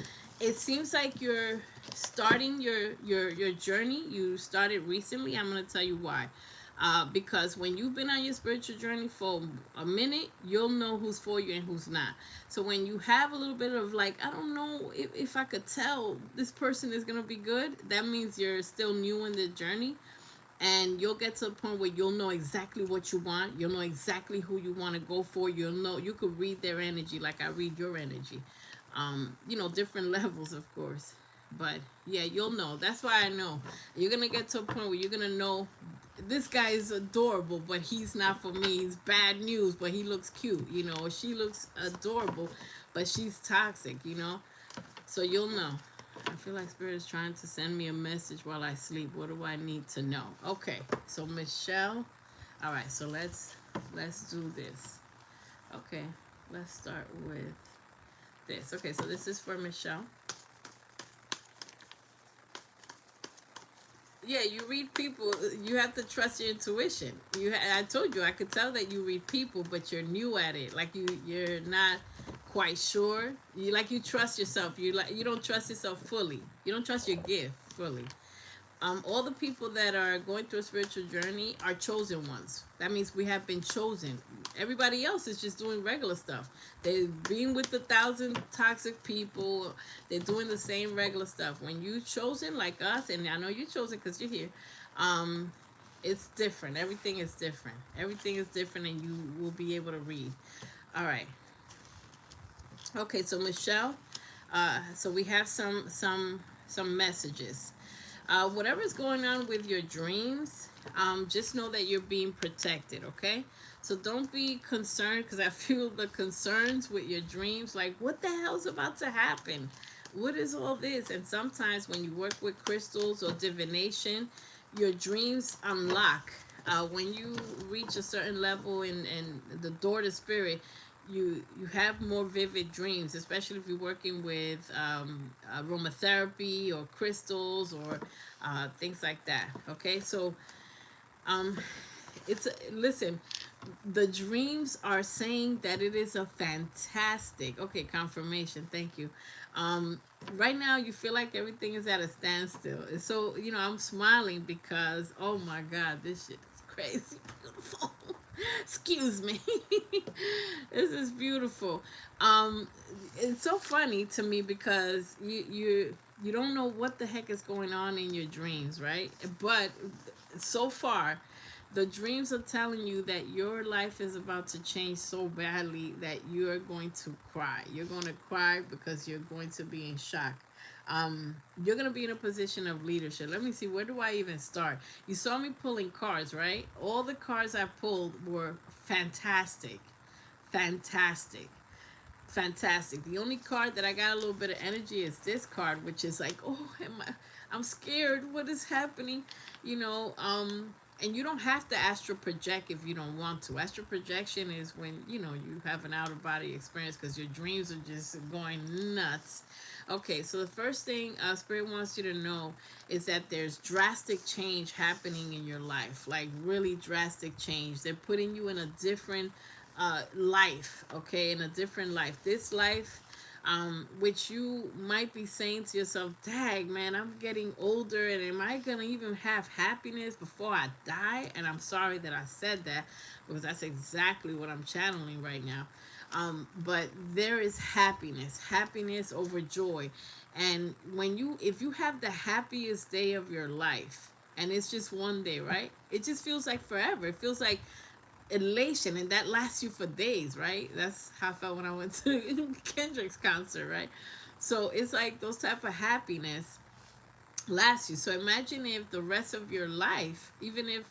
it seems like you're starting your journey. You started recently. I'm going to tell you why. Because when you've been on your spiritual journey for a minute, you'll know who's for you and who's not. So when you have a little bit of like, I don't know if I could tell this person is going to be good, that means you're still new in the journey. And you'll get to a point where you'll know exactly what you want. You'll know exactly who you want to go for. You'll know, you could read their energy like I read your energy. You know, different levels, of course. But yeah, you'll know. That's why I know. You're going to get to a point where you're going to know this guy is adorable, but he's not for me. He's bad news, but he looks cute, you know. Or she looks adorable, but she's toxic, you know. So you'll know. I feel like Spirit is trying to send me a message while I sleep. What do I need to know? Okay, so Michelle. All right, so let's do this. Okay, let's start with this. Okay, so this is for Michelle. Yeah, you read people. You have to trust your intuition. I told you I could tell that you read people, but you're new at it. Like you're not quite sure. You trust yourself. You don't trust yourself fully. You don't trust your gift fully. All the people that are going through a spiritual journey are chosen ones. That means we have been chosen. Everybody else is just doing regular stuff. They're being with 1,000 toxic people. They're doing the same regular stuff. When you chosen like us, and I know you're chosen because you're here, it's different. Everything is different. Everything is different, and you will be able to read. All right. Okay, so Michelle, so we have some messages. Whatever's going on with your dreams, just know that you're being protected, okay? So don't be concerned, because I feel the concerns with your dreams, like what the hell's about to happen? What is all this? And sometimes when you work with crystals or divination, your dreams unlock. When you reach a certain level in the door to spirit, you have more vivid dreams, especially if you're working with aromatherapy or crystals or things like that. Okay, so listen, the dreams are saying that it is a fantastic, okay, confirmation, thank you. Right now you feel like everything is at a standstill. So I'm smiling because, oh my God, this shit is crazy beautiful. Excuse me. This is beautiful. It's so funny to me because you don't know what the heck is going on in your dreams, right? But so far, the dreams are telling you that your life is about to change so badly that you're going to cry. You're going to cry because you're going to be in shock. You're going to be in a position of leadership. Let me see, where do I even start? You saw me pulling cards, right? All the cards I pulled were fantastic. Fantastic. Fantastic. The only card that I got a little bit of energy is this card, which is like, oh, I'm scared. What is happening? And you don't have to astral project if you don't want to. Astral projection is when, you have an outer body experience because your dreams are just going nuts. Okay, so the first thing Spirit wants you to know is that there's drastic change happening in your life, like really drastic change. They're putting you in a different life, okay, in a different life. This life, which you might be saying to yourself, dang, man, I'm getting older, and am I going to even have happiness before I die? And I'm sorry that I said that, because that's exactly what I'm channeling right now. But there is happiness over joy. And if you have the happiest day of your life, and it's just one day, right? It just feels like forever. It feels like elation, and that lasts you for days, right? That's how I felt when I went to Kendrick's concert, right? So it's like those type of happiness lasts you. So imagine if the rest of your life, even if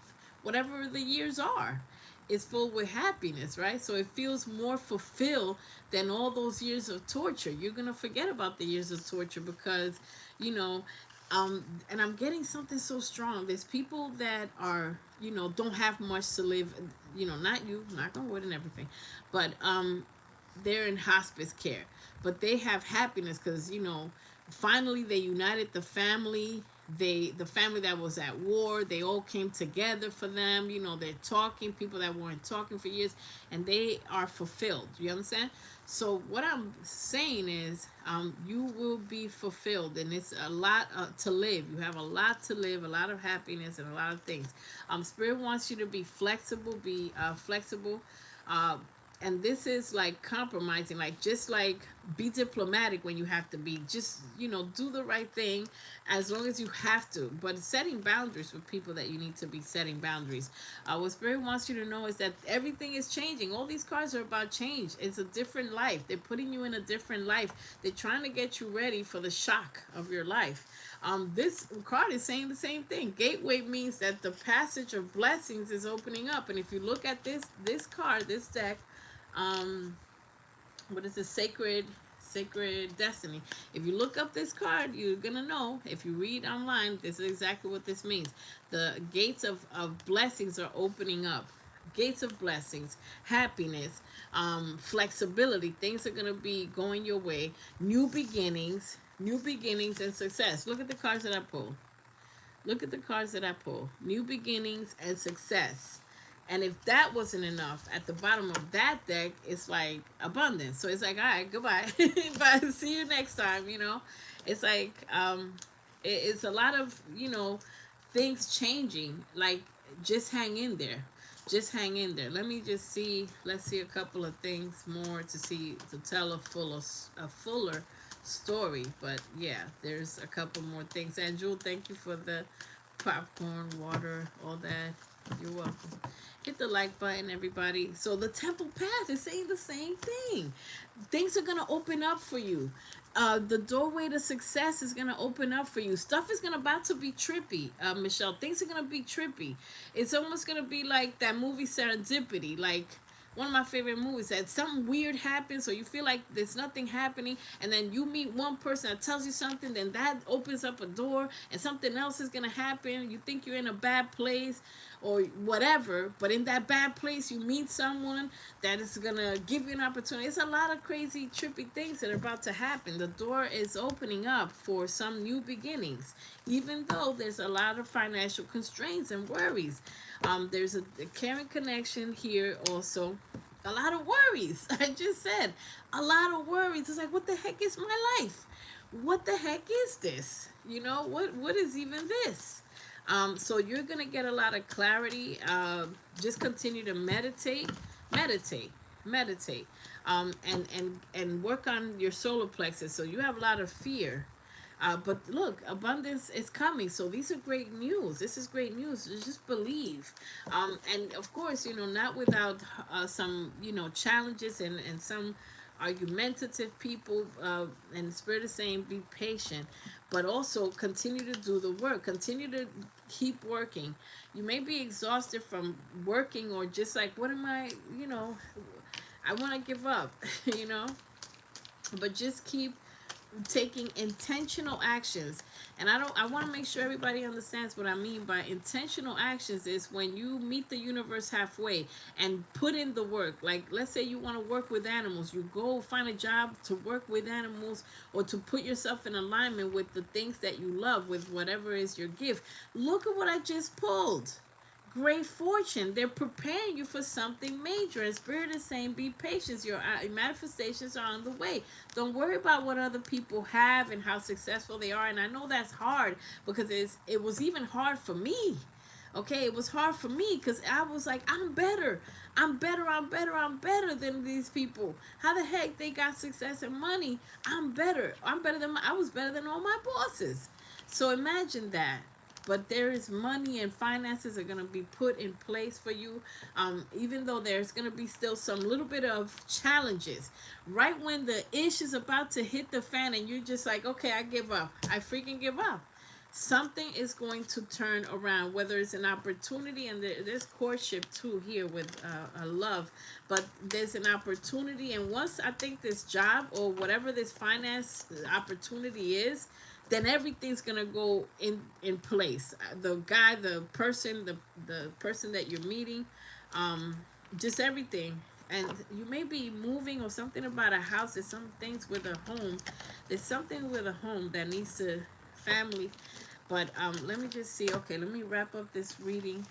whatever the years are, is full with happiness, right? So it feels more fulfilled than all those years of torture. You're gonna forget about the years of torture because, and I'm getting something so strong. There's people that are, don't have much to live, not you, knock on wood and everything, but they're in hospice care, but they have happiness because, finally they united the family. The family that was at war, they all came together for them. They're talking, people that weren't talking for years, and they are fulfilled. You understand? So what I'm saying is, you will be fulfilled, and it's a lot to live. You have a lot to live, a lot of happiness, and a lot of things. Spirit wants you to be flexible, uh, and this is like compromising, like just like be diplomatic when you have to be. Just do the right thing as long as you have to, but setting boundaries with people that you need to be setting boundaries. What Spirit wants you to know is that everything is changing. All these cards are about change. It's a different life. They're putting you in a different life. They're trying to get you ready for the shock of your life. This card is saying the same thing. Gateway means that the passage of blessings is opening up. And if you look at this card, this deck, what is the sacred destiny? If you look up this card, you're gonna know. If you read online, this is exactly what this means. The gates of blessings are opening up. Gates of blessings, happiness, flexibility. Things are gonna be going your way. New beginnings and success. Look at the cards that I pulled. Look at the cards that I pulled. New beginnings and success. And if that wasn't enough, at the bottom of that deck, it's like abundance. So it's like, all right, goodbye. But see you next time, It's like, it's a lot of, things changing. Like, just hang in there. Just hang in there. Let me just see. Let's see a couple of things more to tell a fuller story. But yeah, there's a couple more things. And Jewel, thank you for the popcorn, water, all that. You're welcome. Hit the like button, everybody. So the temple path is saying the same thing. Things are going to open up for you. The doorway to success is going to open up for you. Stuff is about to be trippy, Michelle. Things are going to be trippy. It's almost going to be like that movie Serendipity. Like, one of my favorite movies, that something weird happens, or you feel like there's nothing happening, and then you meet one person that tells you something, then that opens up a door, and something else is going to happen. You think you're in a bad place or whatever, but in that bad place you meet someone that is going to give you an opportunity. It's a lot of crazy, trippy things that are about to happen. The door is opening up for some new beginnings, even though there's a lot of financial constraints and worries. There's a caring connection here also. A lot of worries. I just said a lot of worries. It's like, what the heck is my life? What the heck is this? What is even this? So you're gonna get a lot of clarity. Just continue to meditate, and work on your solar plexus. So you have a lot of fear. But look, abundance is coming. So these are great news. This is great news. Just believe. And of course, not without some, challenges and some argumentative people. And the Spirit is saying, be patient. But also continue to do the work. Continue to keep working. You may be exhausted from working, or just like, what am I, I want to give up, But just keep taking intentional actions. And I want to make sure everybody understands what I mean by intentional actions. Is when you meet the universe halfway and put in the work. Like, let's say you want to work with animals, you go find a job to work with animals, or to put yourself in alignment with the things that you love, with whatever is your gift. Look at what I just pulled. Great fortune. They're preparing you for something major. And Spirit is saying, be patient. Your manifestations are on the way. Don't worry about what other people have and how successful they are. And I know that's hard, because it was even hard for me. Okay, it was hard for me, because I was like, I'm better than these people. How the heck they got success and money? I was better than all my bosses. So imagine that. But there is money, and finances are going to be put in place for you, even though there's going to be still some little bit of challenges. Right when the ish is about to hit the fan and you're just like, okay, I give up. I freaking give up. Something is going to turn around, whether it's an opportunity, and there's courtship too here with a love, but there's an opportunity. And once I think this job or whatever this finance opportunity is, then everything's gonna go in place. The person that you're meeting, just everything. And you may be moving, or something about a house. There's some things with a home. There's something with a home that needs to family. But let me just see. Okay, let me wrap up this reading.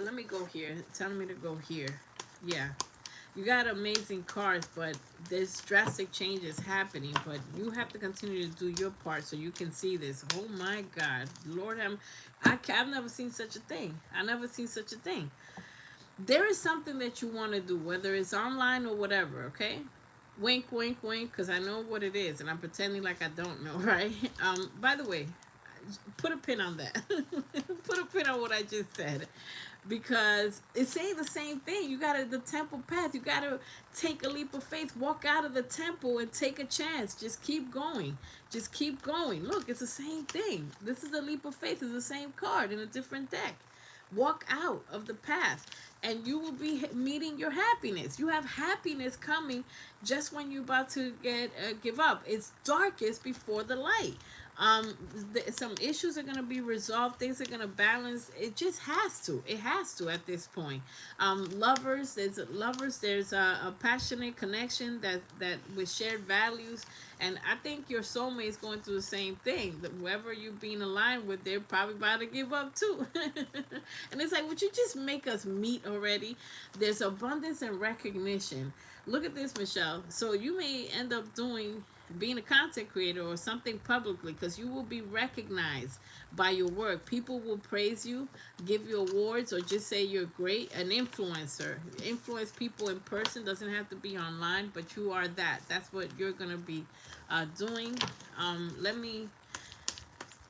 Let me go here. It's telling me to go here. Yeah. You got amazing cards, but there's drastic changes happening. But you have to continue to do your part so you can see this. Oh my God, Lord, I've never seen such a thing. I never seen such a thing. There is something that you want to do, whether it's online or whatever. Okay, wink, wink, wink, because I know what it is, and I'm pretending like I don't know, right? By the way, put a pin on that. Put a pin on what I just said, because it's saying the same thing. You gotta, the temple path, you gotta take a leap of faith, walk out of the temple and take a chance. Just keep going. Just keep going. Look, it's the same thing. This is a leap of faith. It's the same card in a different deck. Walk out of the path and you will be meeting your happiness. You have happiness coming just when you're about to give up. It's darkest before the light. Some issues are going to be resolved. Things are going to balance. It just has to. It has to at this point. Lovers, there's a passionate connection that with shared values. And I think your soulmate is going through the same thing. That whoever you're being aligned with, they're probably about to give up too. And it's like, would you just make us meet already? There's abundance and recognition. Look at this, Michelle. So you may end up being a content creator or something publicly, because you will be recognized by your work. People will praise you, give you awards, or just say you're great. An influencer. Influence people in person. Doesn't have to be online, but you are that. That's what you're going to be doing.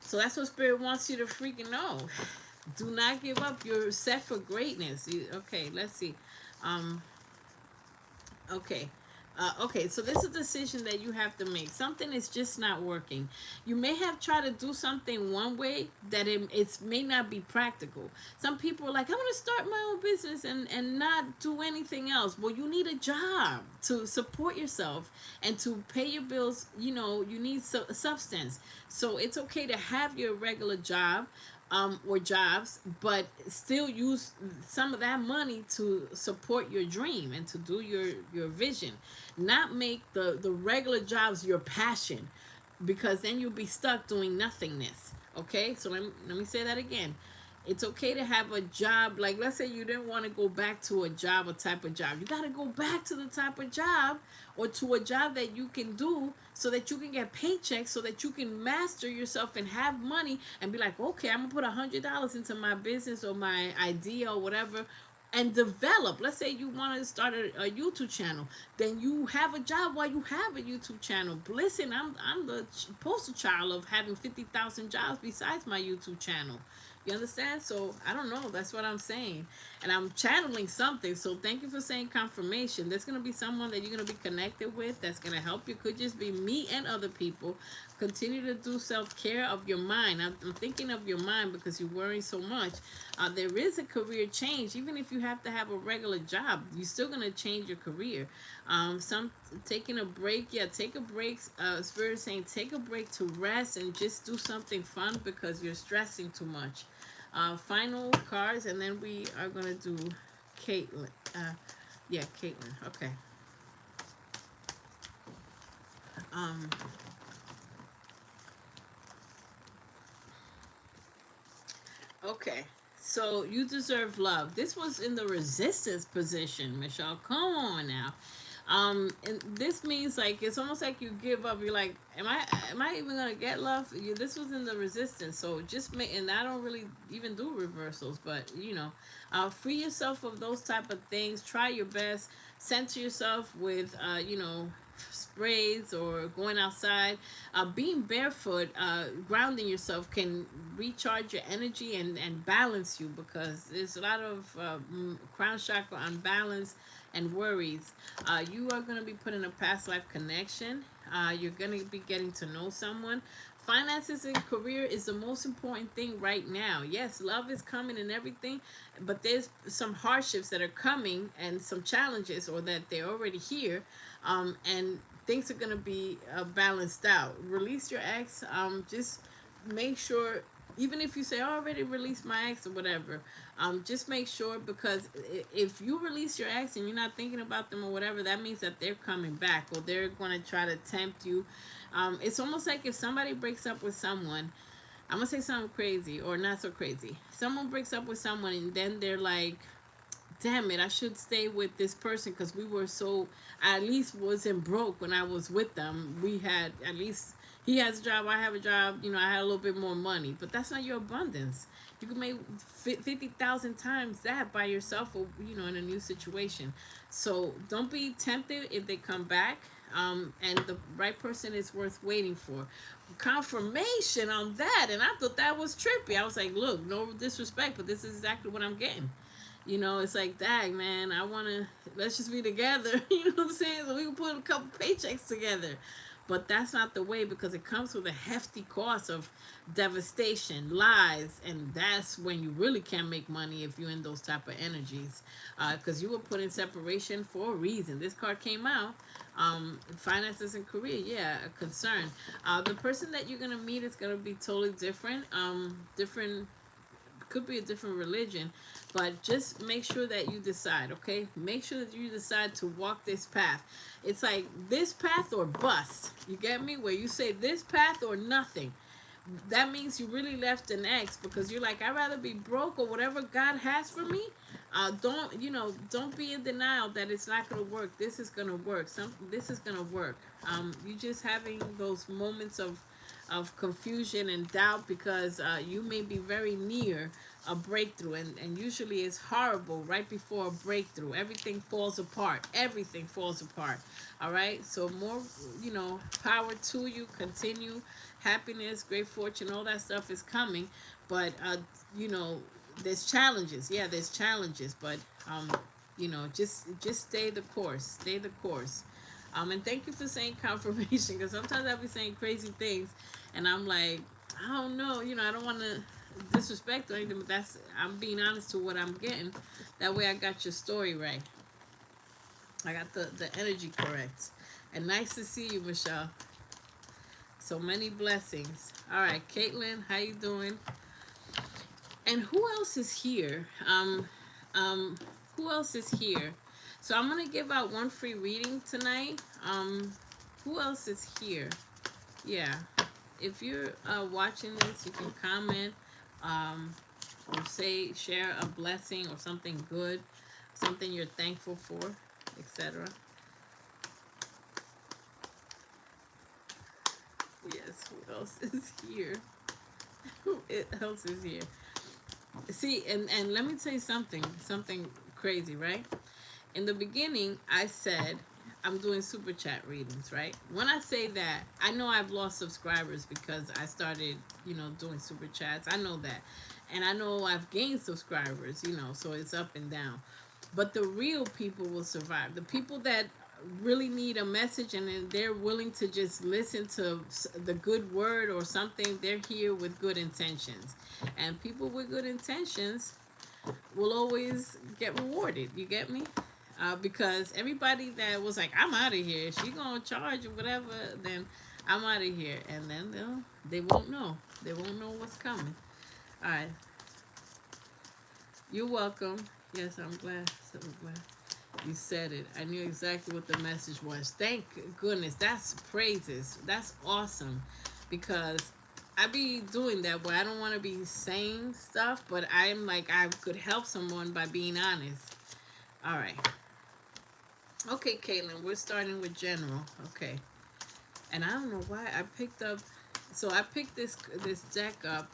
So that's what Spirit wants you to freaking know. Do not give up. You're set for greatness. Okay, let's see. Okay. Okay, so this is a decision that you have to make. Something is just not working. You may have tried to do something one way that it may not be practical. Some people are like, I want to start my own business and not do anything else. Well, you need a job to support yourself and to pay your bills. You know, you need substance. So it's okay to have your regular job, or jobs, but still use some of that money to support your dream and to do your vision. Not make the regular jobs your passion, because then you'll be stuck doing nothingness. Okay, so let me say that again. It's okay to have a job. Like, let's say you didn't want to go back to a job, a type of job. You got to go back to the type of job, or to a job that you can do, so that you can get paychecks, so that you can master yourself and have money and be like, okay, I'm going to put $100 into my business or my idea or whatever, and develop. Let's say you want to start a YouTube channel. Then you have a job while you have a YouTube channel. Listen, I'm the poster child of having 50,000 jobs besides my YouTube channel. You understand? So I don't know. That's what I'm saying. And I'm channeling something. So thank you for saying confirmation. There's going to be someone that you're going to be connected with that's going to help you. Could just be me and other people. Continue to do self-care of your mind. I'm thinking of your mind because you're worrying so much. There is a career change. Even if you have to have a regular job, you're still going to change your career. Taking a break. Yeah, take a break. Spirit is saying take a break to rest and just do something fun because you're stressing too much. Final cards, and then we are going to do Caitlin. Yeah, Caitlin. Okay. Okay. So you deserve love. This was in the resistance position, Michelle. Come on now. And this means like it's almost like you give up. You're like, am I even gonna get love? This was in the resistance, so just make. And I don't really even do reversals, but free yourself of those type of things. Try your best. Center yourself with sprays or going outside. Being barefoot, grounding yourself can recharge your energy and balance you, because there's a lot of crown chakra unbalance and worries. You are going to be put in a past life connection. You're going to be getting to know someone. Finances and career is the most important thing right now. Yes, love is coming and everything, but there's some hardships that are coming and some challenges, or that they're already here, and things are going to be balanced out. Release your ex. Just make sure, even if you say, I already released my ex or whatever, just make sure, because if you release your ex and you're not thinking about them or whatever, that means that they're coming back, or they're going to try to tempt you. It's almost like if somebody breaks up with someone, I'm going to say something crazy or not so crazy. Someone breaks up with someone and then they're like, damn it, I should stay with this person because we were so, I at least wasn't broke when I was with them. We had at least, he has a job, I have a job, you know, I had a little bit more money. But that's not your abundance. You can make 50,000 times that by yourself, or, you know, in a new situation. So don't be tempted if they come back. And the right person is worth waiting for. Confirmation on that, and I thought that was trippy. I was like, look, no disrespect, but this is exactly what I'm getting. You know, it's like, dang, man, I want to, let's just be together. You know what I'm saying? So we can put a couple paychecks together. But that's not the way, because it comes with a hefty cost of devastation, lies, and that's when you really can't make money if you're in those type of energies. Because you were put in separation for a reason. This card came out. Finances and career, yeah, a concern. The person that you're gonna meet is gonna be totally different. Different, could be a different religion, but just make sure that you decide, okay? Make sure that you decide to walk this path. It's like this path or bust. You get me? Where you say this path or nothing. That means you really left an ex, because you're like, I'd rather be broke, or whatever God has for me. Don't, you know, don't be in denial that it's not gonna work. This is gonna work. This is gonna work. You just having those moments of confusion and doubt, because you may be very near a breakthrough, and usually it's horrible right before a breakthrough. Everything falls apart. Everything falls apart. All right, so more, you know, power to you. Continue. Happiness, great fortune, all that stuff is coming. But you know, there's challenges. Yeah, there's challenges, but you know, just stay the course. Stay the course. And thank you for saying confirmation, because sometimes I'll be saying crazy things, and I'm like, I don't know, you know, I don't want to disrespect or anything, but that's, I'm being honest to what I'm getting. That way I got your story right. I got the energy correct. And nice to see you, Michelle. So many blessings. All right, Caitlin, how you doing? And who else is here? Who else is here? So I'm gonna give out one free reading tonight. Who else is here? Yeah, if you're watching this, you can comment, or say, share a blessing or something good, something you're thankful for, etc. Yes, who else is here? Who else is here? See, and let me tell you something crazy, right? In the beginning, I said I'm doing super chat readings, right? When I say that, I know I've lost subscribers because I started, you know, doing super chats. I know that. And I know I've gained subscribers, you know, so it's up and down. But the real people will survive. The people that really need a message and they're willing to just listen to the good word or something, they're here with good intentions. And people with good intentions will always get rewarded. You get me? Because everybody that was like, I'm out of here, she gonna charge or whatever, then I'm out of here. And then they won't know. They won't know what's coming. All right. You're welcome. Yes, I'm glad. So glad you said it. I knew exactly what the message was. Thank goodness. That's praises. That's awesome. Because I be doing that where I don't want to be saying stuff, but I'm like, I could help someone by being honest. All right. Okay, Caitlin, we're starting with general. Okay. And I don't know why I picked up, so I picked this deck up.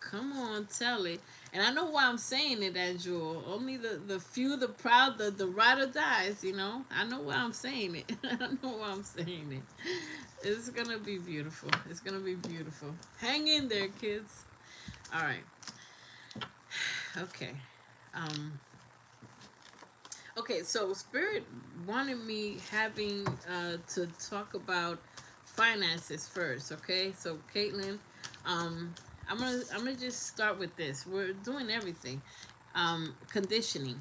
Come on, tell it. And I know why I'm saying it, Angel. Only the few, the proud, the ride or dies, you know. I know why I'm saying it. I know why I'm saying it. It's going to be beautiful. It's going to be beautiful. Hang in there, kids. All right. Okay. Okay, so Spirit wanted me having to talk about finances first, okay? So Caitlin, I'm gonna just start with this. We're doing everything. Conditioning.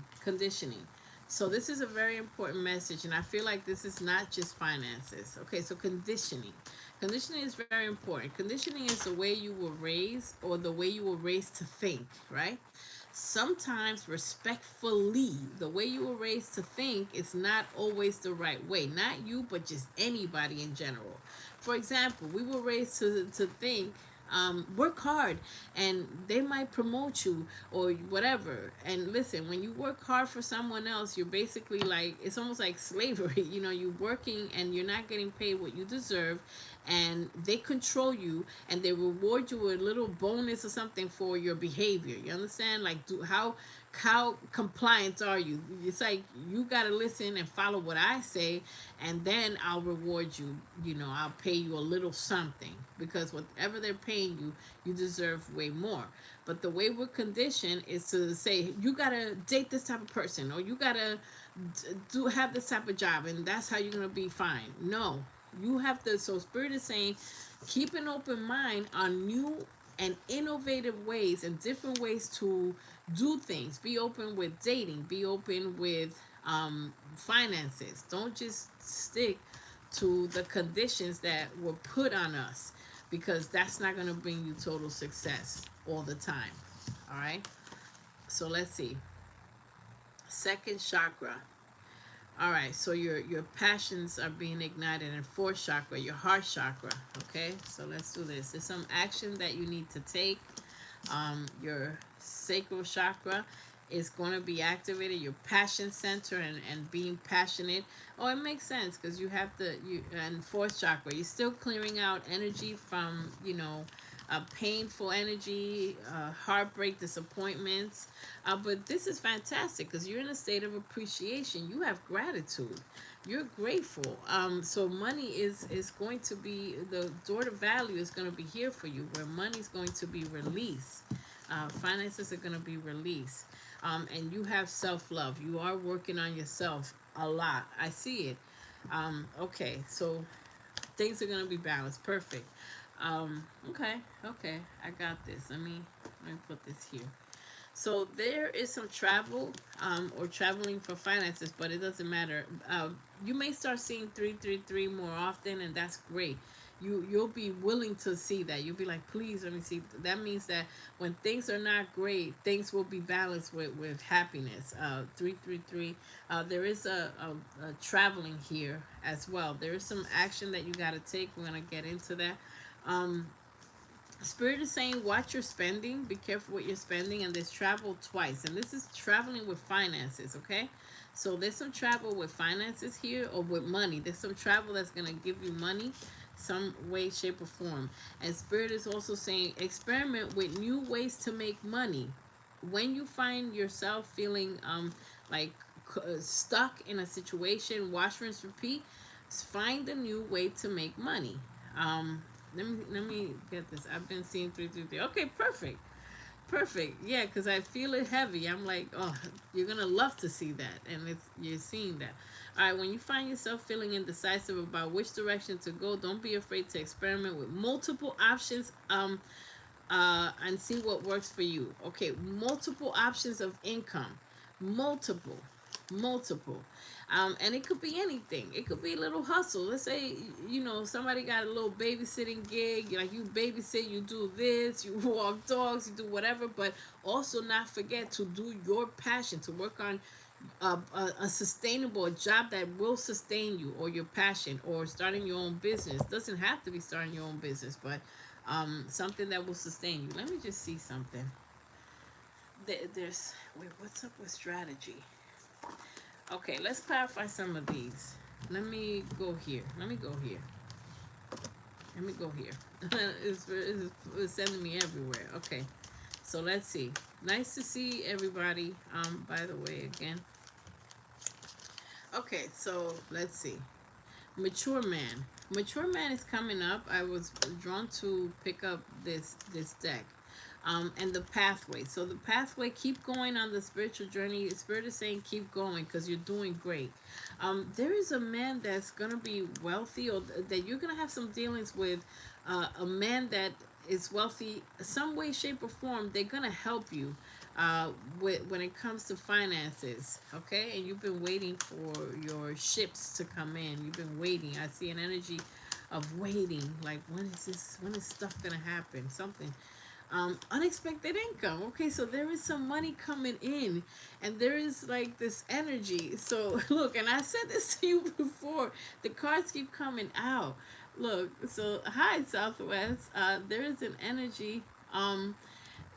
So this is a very important message, and I feel like this is not just finances. Okay, so conditioning. Conditioning is very important. Conditioning is the way you were raised, or the way you were raised to think, right? Sometimes respectfully, the way you were raised to think is not always the right way. Not you, but just anybody in general. For example, we were raised to think work hard, and they might promote you or whatever. And listen, when you work hard for someone else, you're basically like, it's almost like slavery. You know, you're working and you're not getting paid what you deserve, and they control you, and they reward you with a little bonus or something for your behavior. You understand? Like, how compliant are you? It's like, you got to listen and follow what I say, and then I'll reward you. You know, I'll pay you a little something, because whatever they're paying you, you deserve way more. But the way we're conditioned is to say, you got to date this type of person, or you got to have this type of job, and that's how you're going to be fine. No, you have to. So spirit is saying, keep an open mind on new and innovative ways and different ways to do things. Be open with dating. Be open with finances. Don't just stick to the conditions that were put on us, because that's not going to bring you total success all the time. All right. So let's see. Second chakra. All right, so your passions are being ignited in fourth chakra, your heart chakra. Okay, so let's do this. There's some action that you need to take. Your sacral chakra is going to be activated. Your passion center, and being passionate. Oh, it makes sense, because you have and fourth chakra, you're still clearing out energy from, painful energy, heartbreak, disappointments. But this is fantastic, because you're in a state of appreciation. You have gratitude. You're grateful. So money is going to be, the door to value is going to be here for you, where money is going to be released. Finances are going to be released. And you have self-love. You are working on yourself a lot. I see it. Okay, so things are going to be balanced. Perfect. Okay, I got this. Let me put this here. So there is some travel, or traveling for finances, but it doesn't matter. You may start seeing 333 more often, and that's great. You'll be willing to see that. You'll be like, please let me see. That means that when things are not great, things will be balanced with happiness. 333. There is a traveling here as well. There is some action that you got to take. We're gonna get into that. Spirit is saying, watch your spending. Be careful what you're spending. And there's travel twice. And this is traveling with finances, okay? So there's some travel with finances here, or with money. There's some travel that's going to give you money, some way, shape, or form. And Spirit is also saying, experiment with new ways to make money. When you find yourself feeling like stuck in a situation, wash, rinse, repeat. Find a new way to make money. Let me get this. I've been seeing 333. Okay, perfect. Yeah, because I feel it heavy. I'm like, oh, you're gonna love to see that, and you're seeing that. All right, when you find yourself feeling indecisive about which direction to go, don't be afraid to experiment with multiple options. And see what works for you. Okay, multiple options of income, multiple. And it could be anything. It could be a little hustle. Let's say, somebody got a little babysitting gig, like you babysit, you do this, you walk dogs, you do whatever, but also not forget to do your passion, to work on a sustainable job that will sustain you, or your passion, or starting your own business. Doesn't have to be starting your own business, but something that will sustain you. Let me just see something. What's up with strategy? Okay, let's clarify some of these. Let me go here. It's sending me everywhere. Okay, so let's see. Nice to see everybody. By the way, again. Okay, so let's see. Mature man is coming up. I was drawn to pick up this deck. And the pathway. So the pathway, keep going on the spiritual journey. Spirit is saying keep going, because you're doing great. There is a man that's going to be wealthy, or that you're going to have some dealings with. A man that is wealthy, some way, shape, or form. They're going to help you when it comes to finances. Okay? And you've been waiting for your ships to come in. You've been waiting. I see an energy of waiting. Like, when is stuff going to happen? Something. Unexpected income. Okay, so there is some money coming in, and there is like this energy. So look, and I said this to you before, the cards keep coming out. Look, so hi Southwest. There is an energy.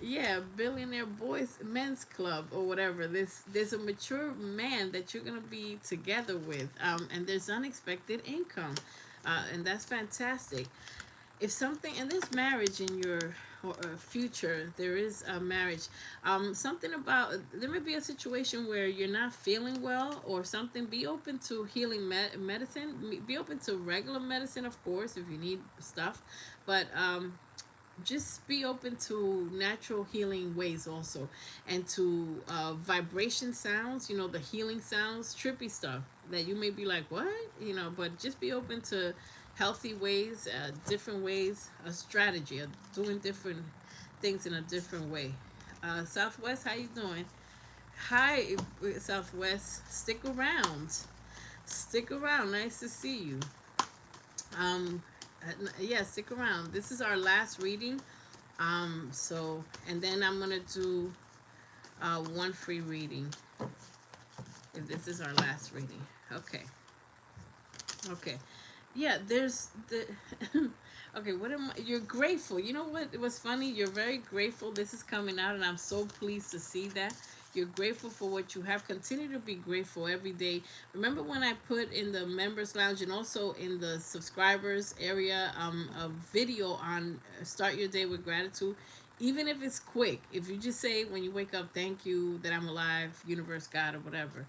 Yeah, billionaire boys men's club or whatever. There's a mature man that you're gonna be together with. And there's unexpected income. And that's fantastic. If something, and there's marriage in your future, there is a marriage. Something about, there may be a situation where you're not feeling well or something. Be open to healing medicine. Be open to regular medicine, of course, if you need stuff, but just be open to natural healing ways also, and to vibration sounds, you know, the healing sounds, trippy stuff that you may be like, what, you know, but just be open to healthy ways, different ways, a strategy of doing different things in a different way. Southwest, how you doing? Hi, Southwest, stick around, nice to see you. um yeah, stick around. This is our last reading. So, and then I'm gonna do one free reading if this is our last reading. Okay. Okay. Yeah, there's the okay, what am I, you're grateful. You know what? It was funny. You're very grateful. This is coming out, and I'm so pleased to see that. You're grateful for what you have. Continue to be grateful every day. Remember when I put in the members lounge and also in the subscribers area a video on start your day with gratitude. Even if it's quick, if you just say when you wake up, thank you that I'm alive, universe, God, or whatever,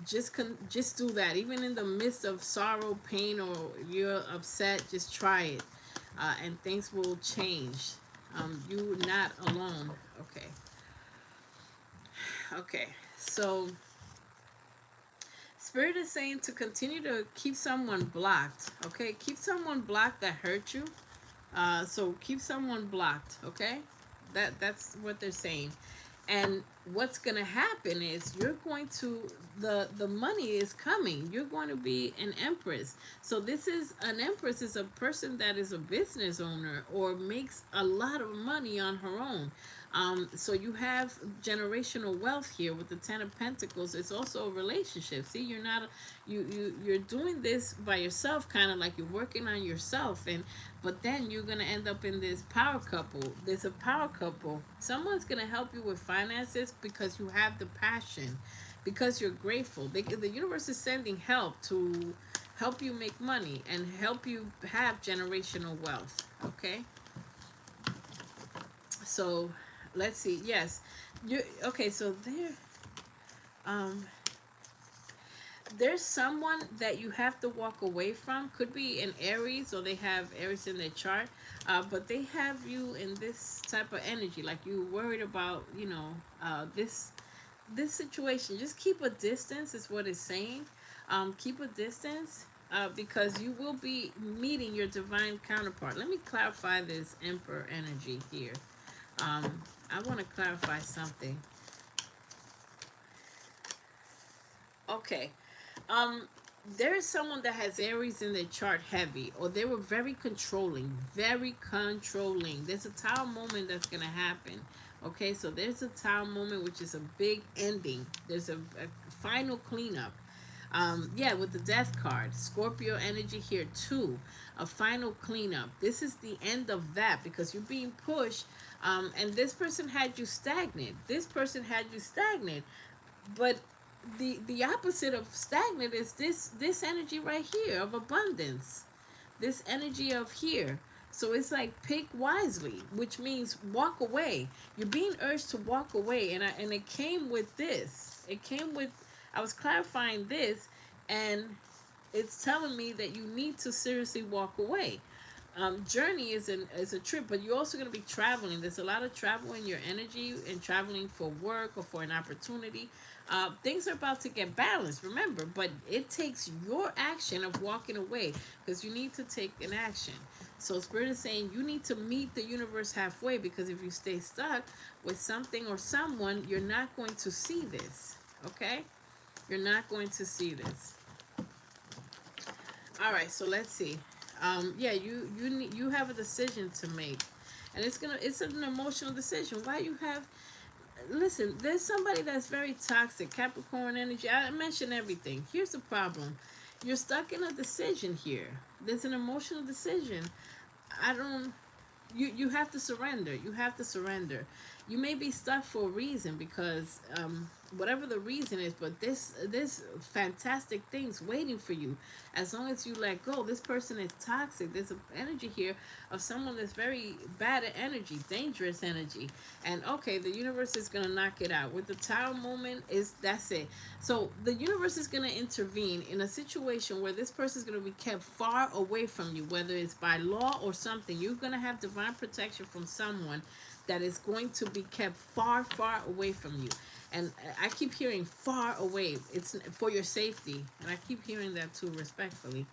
just do that. Even in the midst of sorrow, pain, or you're upset, just try it, and things will change. You're not alone. Okay. Okay. So Spirit is saying to continue to keep someone blocked. Okay, keep someone blocked that hurt you. So keep someone blocked, okay? That's what they're saying. And what's gonna happen is you're going to the money is coming. You're going to be an empress. So this is an empress is a person that is a business owner or makes a lot of money on her own. So you have generational wealth here with the Ten of Pentacles. It's also a relationship. See, you're not you're doing this by yourself, kind of like you're working on yourself, and but then you're gonna end up in this power couple. There's a power couple. Someone's gonna help you with finances because you have the passion, because you're grateful. The universe is sending help to help you make money and help you have generational wealth. Okay. So let's see. Yes, you okay? So um, there's someone that you have to walk away from. Could be an Aries, or they have Aries in their chart, but they have you in this type of energy, like you worried about, you know, this situation. Just keep a distance, is what it's saying. Keep a distance. Because you will be meeting your divine counterpart. Let me clarify this Emperor energy here. I want to clarify something. Okay. There is someone that has Aries in their chart heavy, or they were very controlling, very controlling. There's a Tower moment that's going to happen. Okay, so there's a Tower moment, which is a big ending. There's a final cleanup. Yeah, with the Death card, Scorpio energy here too, a final cleanup. This is the end of that because you're being pushed, and this person had you stagnant. This person had you stagnant, but the opposite of stagnant is this energy right here of abundance, this energy of here. So it's like pick wisely, which means walk away. You're being urged to walk away, and it came with this. It came with, I was clarifying this, and it's telling me that you need to seriously walk away. Journey is a trip, but you're also going to be traveling. There's a lot of travel in your energy and traveling for work or for an opportunity. Things are about to get balanced, remember, but it takes your action of walking away because you need to take an action. So Spirit is saying you need to meet the universe halfway, because if you stay stuck with something or someone, you're not going to see this, okay? You're not going to see this. All right, so let's see. Yeah, you have a decision to make, and it's an emotional decision. Why you have, listen, there's somebody that's very toxic, Capricorn energy. I mentioned everything. Here's the problem. You're stuck in a decision here. There's an emotional decision. I don't, you have to surrender. You have to surrender. You may be stuck for a reason because whatever the reason is, but this fantastic things waiting for you as long as you let go. This person is toxic. There's an energy here of someone that's very bad at energy, dangerous energy. And okay, the universe is gonna knock it out. With the Tower moment is that's it. So the universe is gonna intervene in a situation where this person is gonna be kept far away from you, whether it's by law or something. You're gonna have divine protection from someone that is going to be kept far, far away from you. And I keep hearing far away. It's for your safety. And I keep hearing that too, respectfully.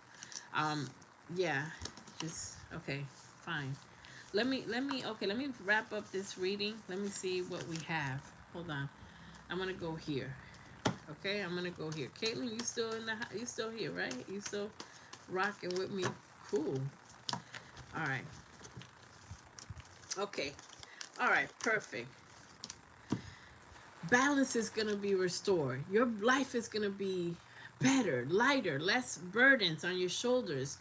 Yeah, just, okay, fine. Okay, let me wrap up this reading. Let me see what we have. Hold on. I'm going to go here. Okay, I'm going to go here. Caitlin, you still here, right? You still rocking with me? Cool. All right. Okay. All right, perfect. Balance is going to be restored. Your life is going to be better, lighter, less burdens on your shoulders.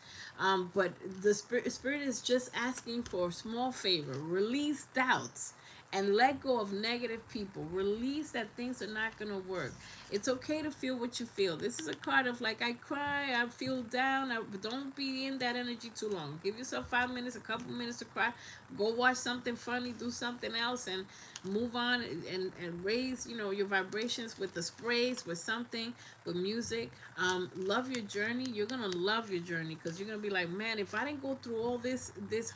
But the spirit is just asking for a small favor. Release doubts and let go of negative people. Release that things are not going to work. It's okay to feel what you feel. This is a card of like, I cry, I feel down. Don't be in that energy too long. Give yourself 5 minutes, a couple minutes to cry. Go watch something funny, do something else, and move on and raise, you know, your vibrations with the sprays, with something, with music. Love your journey. You're going to love your journey because you're going to be like, man, if I didn't go through all this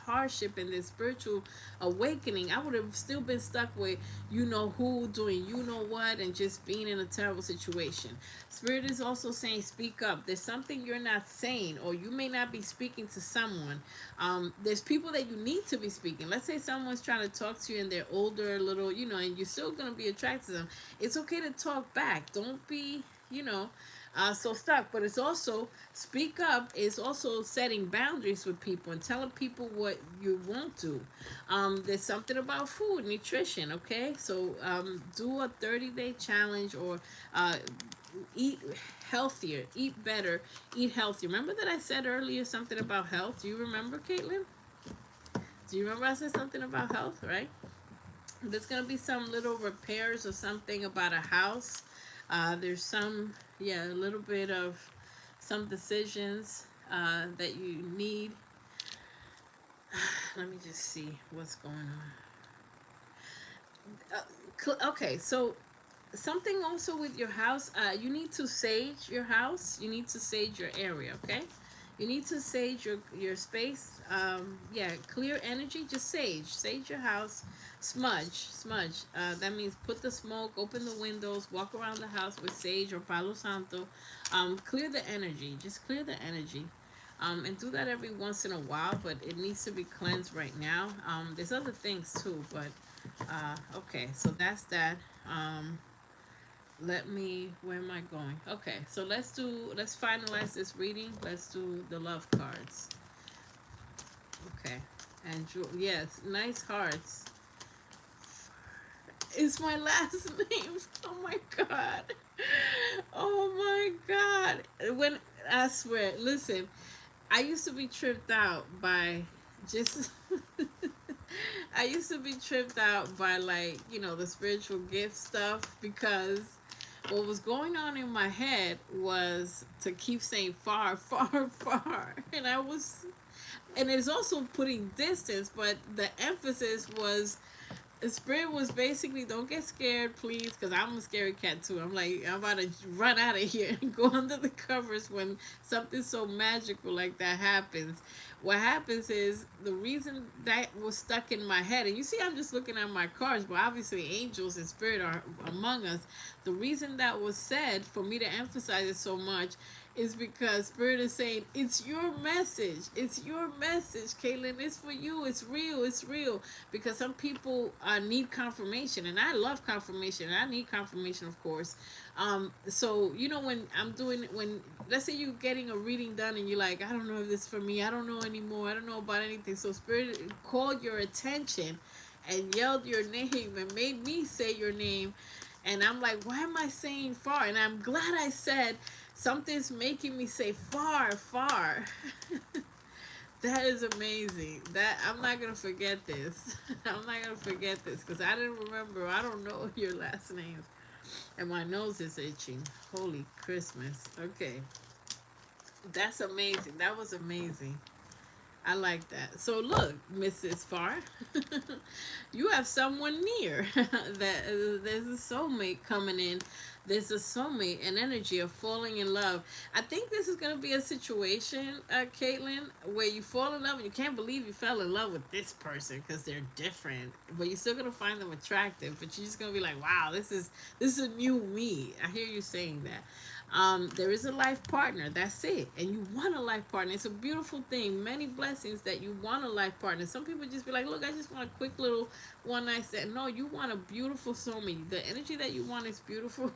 hardship and this spiritual awakening, I would have still been stuck with you know who doing you know what and just being in a terrible situation. Spirit is also saying speak up. There's something you're not saying, or you may not be speaking to someone. There's people that you need to be speaking. Let's say someone's trying to talk to you and they're older, little, you know, and you're still going to be attracted to them. It's okay to talk back. Don't be, you know, so stuck. But it's also speak up is also setting boundaries with people and telling people what you won't do. There's something about food, nutrition, okay? So do a 30-day challenge, or eat healthier, eat better, eat healthier. Remember that I said earlier something about health? Do you remember, Caitlin? Do you remember I said something about health, right? There's going to be some little repairs or something about a house. There's some, yeah, a little bit of some decisions that you need. Let me just see what's going on. Okay, so something also with your house, you need to sage your house. You need to sage your area, okay? You need to sage your space. Yeah, clear energy. Just sage your house. Smudge. That means put the smoke, open the windows, walk around the house with sage or palo santo. Clear the energy. Just clear the energy. And do that every once in a while, but it needs to be cleansed right now. There's other things too, but okay, so that's that. Where am I going? Okay, so let's finalize this reading. Let's do the love cards. Okay, and yes, nice hearts. It's my last name. Oh my god. Oh my god. When I swear, listen, I used to be tripped out by just I used to be tripped out by, like, you know, the spiritual gift stuff, because what was going on in my head was to keep saying far, far, far. And it's also putting distance, but the emphasis was, the spirit was basically, don't get scared, please, because I'm a scary cat too. I'm like, I'm about to run out of here and go under the covers when something so magical like that happens. What happens is, the reason that was stuck in my head, and you see I'm just looking at my cards, but obviously angels and spirit are among us. The reason that was said, for me to emphasize it so much, is because spirit is saying, it's your message. It's your message, Caitlin. It's for you. It's real. It's real. Because some people need confirmation, and I love confirmation. I need confirmation, of course. So, you know, when let's say you're getting a reading done and you're like, I don't know if this is for me. I don't know anymore. I don't know about anything. So spirit called your attention and yelled your name and made me say your name. And I'm like, why am I saying far? And I'm glad I said, Something's making me say far, far. That is amazing. That I'm not gonna forget this. I'm not gonna forget this because I didn't remember. I don't know your last names, and my nose is itching. Holy Christmas. Okay, that's amazing. That was amazing. I like that. So look, Mrs. Farr, you have someone near that there's a soulmate coming in. There's a soulmate, an energy of falling in love. I think this is going to be a situation, Caitlin, where you fall in love and you can't believe you fell in love with this person because they're different, but you're still going to find them attractive. But you're just going to be like, wow, this is a new me. I hear you saying that. There is a life partner. That's it. And you want a life partner. It's a beautiful thing. Many blessings that you want a life partner. Some people just be like, look, I just want a quick little one night stand. No, you want a beautiful soulmate. The energy that you want is beautiful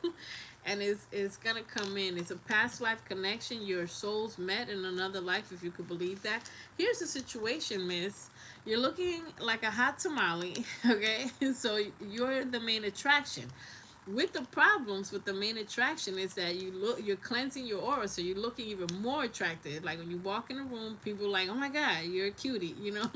and it's going to come in. It's a past life connection. Your souls met in another life, if you could believe that. Here's the situation, miss. You're looking like a hot tamale, okay? So you're the main attraction. With the problems with the main attraction is that you're cleansing your aura, so you're looking even more attractive. Like when you walk in a room, people are like, oh my god, you're a cutie, you know.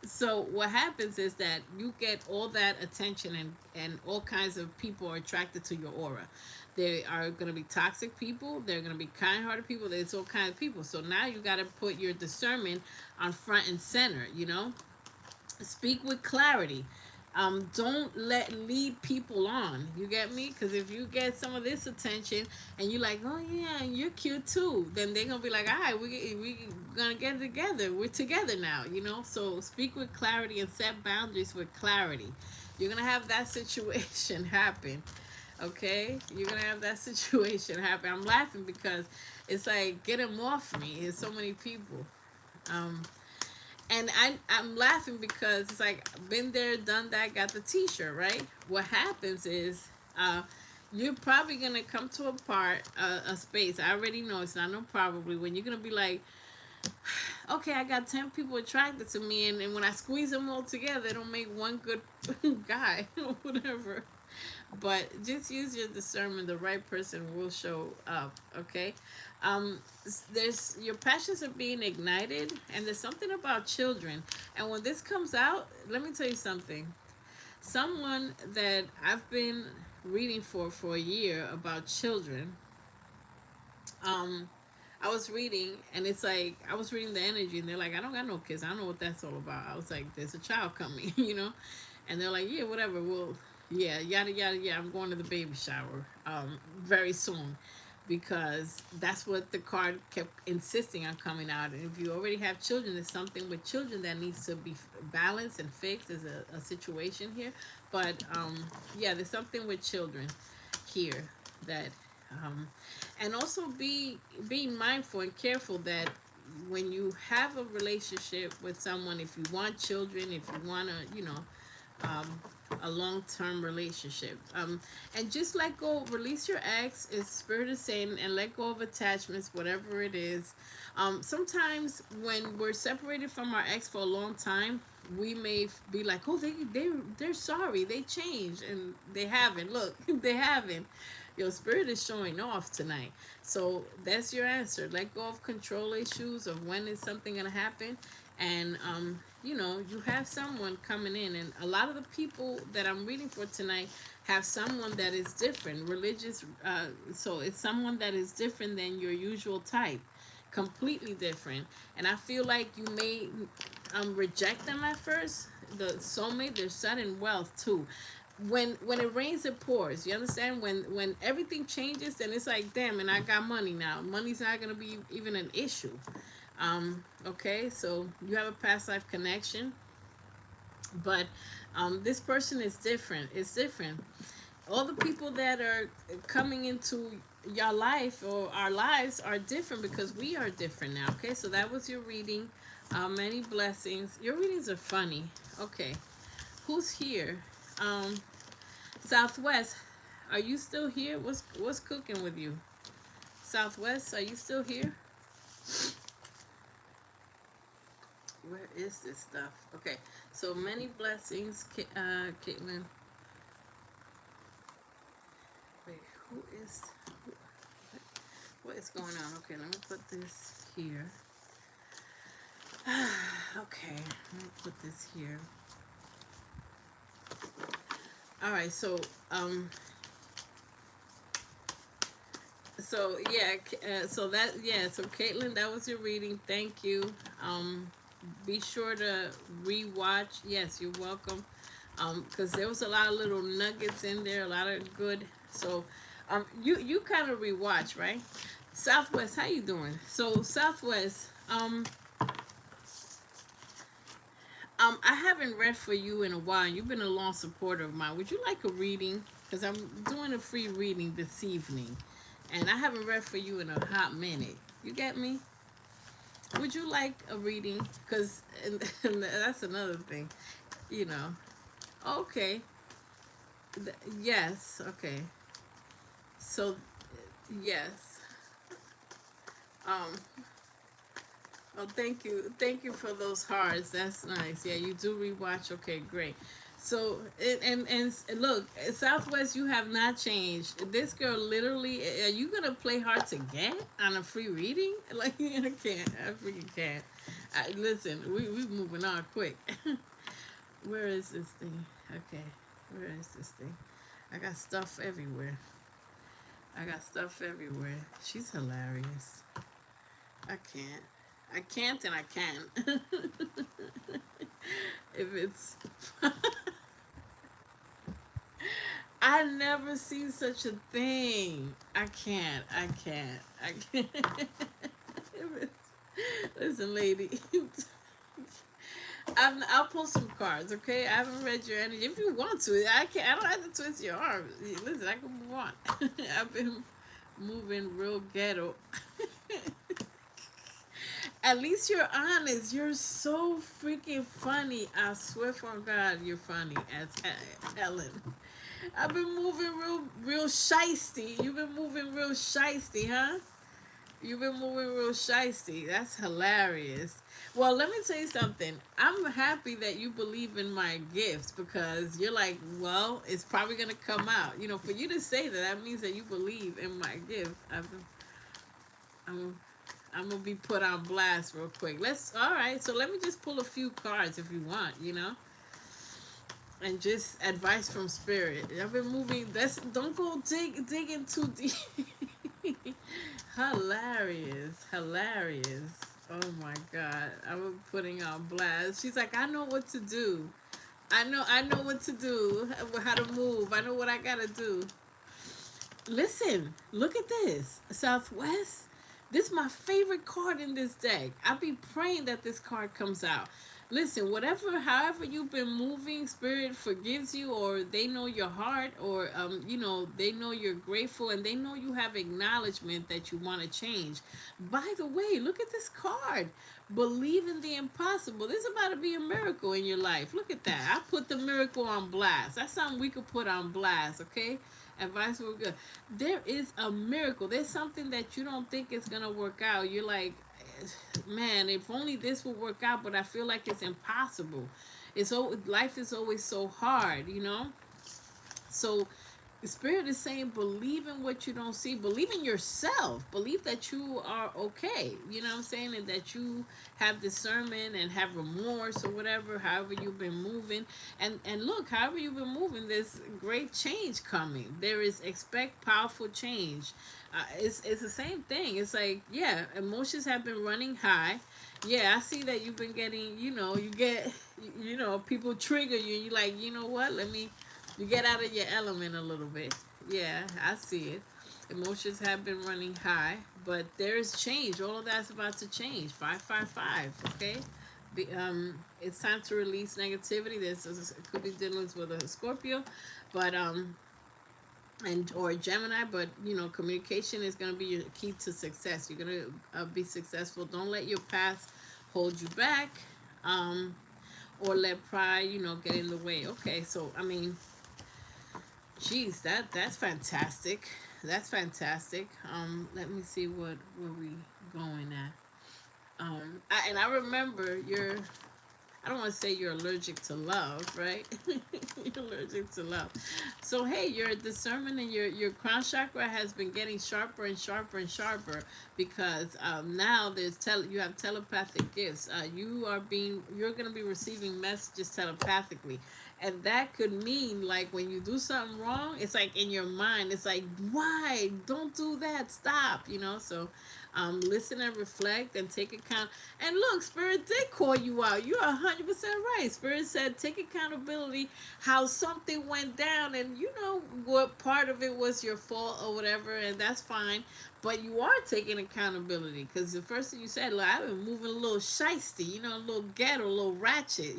So what happens is that you get all that attention, and all kinds of people are attracted to your aura. They are going to be toxic people, they're going to be kind-hearted people, there's all kinds of people. So now you got to put your discernment on front and center, you know. Speak with clarity. Don't lead people on. You get me? Because if you get some of this attention and you like, oh yeah, you're cute too, then they're gonna be like, all right, we gonna get together. We're together now, you know. So speak with clarity and set boundaries with clarity. You're gonna have that situation happen. Okay, you're gonna have that situation happen. I'm laughing because it's like, get him off me. There's so many people. Um, and I'm laughing because it's like, been there, done that, got the t-shirt, right? What happens is, you're probably gonna come to a space. I already know it's not no probably, when you're gonna be like, okay, I got 10 people attracted to me, and when I squeeze them all together, it'll make one good guy or whatever. But just use your discernment. The right person will show up. Okay. There's your passions are being ignited, and there's something about children. And when this comes out, let me tell you something. Someone that I've been reading for a year about children. Um, I was reading, and it's like, I was reading the energy, and they're like, I don't got no kids. I don't know what that's all about. I was like, there's a child coming, you know, and they're like, yeah, whatever. Well, yeah, yada yada. Yeah, I'm going to the baby shower very soon, because that's what the card kept insisting on coming out. And if you already have children, there's something with children that needs to be balanced and fixed. There's a situation here, but yeah, there's something with children here that um, and also be mindful and careful that when you have a relationship with someone, if you want children, if you want to, you know, um, a long-term relationship, and just let go, release your ex, as spirit is saying, and let go of attachments, whatever it is. Sometimes when we're separated from our ex for a long time, we may be like, oh, they're sorry, they changed, and they haven't. Look, they haven't. Your spirit is showing off tonight. So that's your answer. Let go of control issues of when is something going to happen. And, you know, you have someone coming in. And a lot of the people that I'm reading for tonight have someone that is different, religious. So it's someone that is different than your usual type, completely different. And I feel like you may reject them at first. The soulmate, there's sudden wealth too. When it rains, it pours. You understand? When everything changes, then it's like, damn, and I got money now. Money's not gonna be even an issue. Okay, so you have a past life connection, but this person is different. It's different. All the people that are coming into your life or our lives are different because we are different now. Okay, so that was your reading. Many blessings. Your readings are funny. Okay, who's here? Southwest, are you still here? What's cooking with you? Southwest, are you still here? Where is this stuff? Okay, so many blessings, Caitlin. Wait, who is? What is going on? Okay, let me put this here. Okay, let me put this here. All right, so so yeah, so that, yeah, so Caitlin, that was your reading. Thank you. Be sure to rewatch. Yes, you're welcome. Because there was a lot of little nuggets in there, a lot of good. So, you kind of rewatch, right? Southwest, how you doing? So Southwest, I haven't read for you in a while. You've been a long supporter of mine. Would you like a reading? Because I'm doing a free reading this evening, and I haven't read for you in a hot minute. You get me? Would you like a reading? Because and that's another thing, you know. Okay. Yes. Okay. So, yes. Um. Oh, thank you for those hearts. That's nice. Yeah, you do rewatch. Okay, great. So, and look, Southwest, you have not changed. This girl literally, are you gonna play hard to get on a free reading? Like, I can't. I freaking can't. Listen, we moving on quick. Where is this thing? Okay, where is this thing? I got stuff everywhere. I got stuff everywhere. She's hilarious. I can't. I can't and I can. If it's I never seen such a thing. I can't. I can't. I can't. If it's, listen, lady. I'll pull some cards, okay? I haven't read your energy. If you want to, I can't. I don't have to twist your arm. Listen, I can move on. I've been moving real ghetto. At least you're honest. You're so freaking funny. I swear for God, you're funny as Ellen. I've been moving real shisty. You've been moving real shisty, huh? You've been moving real shisty. That's hilarious. Well, let me tell you something. I'm happy that you believe in my gifts because you're like, well, it's probably gonna come out. You know, for you to say that, that means that you believe in my gift. I'm I'm gonna be put on blast real quick. All right. So let me just pull a few cards if you want. You know, and just advice from spirit. I've been moving. Don't go digging too deep. Hilarious, hilarious. Oh my God, I'm putting on blast. She's like, I know what to do. I know what to do. How to move. I know what I gotta do. Listen, look at this. Southwest. This is my favorite card in this deck. I'll be praying that this card comes out. Listen, however you've been moving, spirit forgives you, or they know your heart, or they know you're grateful, and they know you have acknowledgement that you want to change. By the way, look at this card. Believe in the impossible. This is about to be a miracle in your life. Look at that. I put the miracle on blast. That's something we could put on blast, okay? Advice will good. There is a miracle. There's something that you don't think is gonna work out. You're like, man, if only this would work out, but I feel like it's impossible. Life is always so hard, you know. So the spirit is saying, believe in what you don't see. Believe in yourself. Believe that you are okay. You know what I'm saying? And that you have discernment and have remorse or whatever, however you've been moving. And look, however you've been moving, there's great change coming. Expect powerful change. It's the same thing. It's like, yeah, emotions have been running high. Yeah, I see that you've been getting, people trigger you. And you're like, you know what? You get out of your element a little bit. Yeah, I see it. Emotions have been running high, but there's change. All of that's about to change. 555. Okay. It's time to release negativity. It could be dealing with a Scorpio, but or Gemini, but communication is going to be your key to success. You're going to be successful. Don't let your past hold you back, or let pride, get in the way. Okay, so geez, that's fantastic. That's fantastic. Let me see where we going at. And I remember I don't want to say you're allergic to love, right? You're allergic to love. So hey, your discernment and your crown chakra has been getting sharper and sharper and sharper because now you have telepathic gifts. You're gonna be receiving messages telepathically, and that could mean like when you do something wrong, it's like in your mind, it's like, why? Don't do that. Stop. So listen and reflect and take account. And look, Spirit did call you out. You're 100% right. Spirit said take accountability how something went down, and you know what part of it was your fault or whatever, and that's fine. But you are taking accountability because the first thing you said, like, I've been moving a little shisty, a little ghetto, a little ratchet.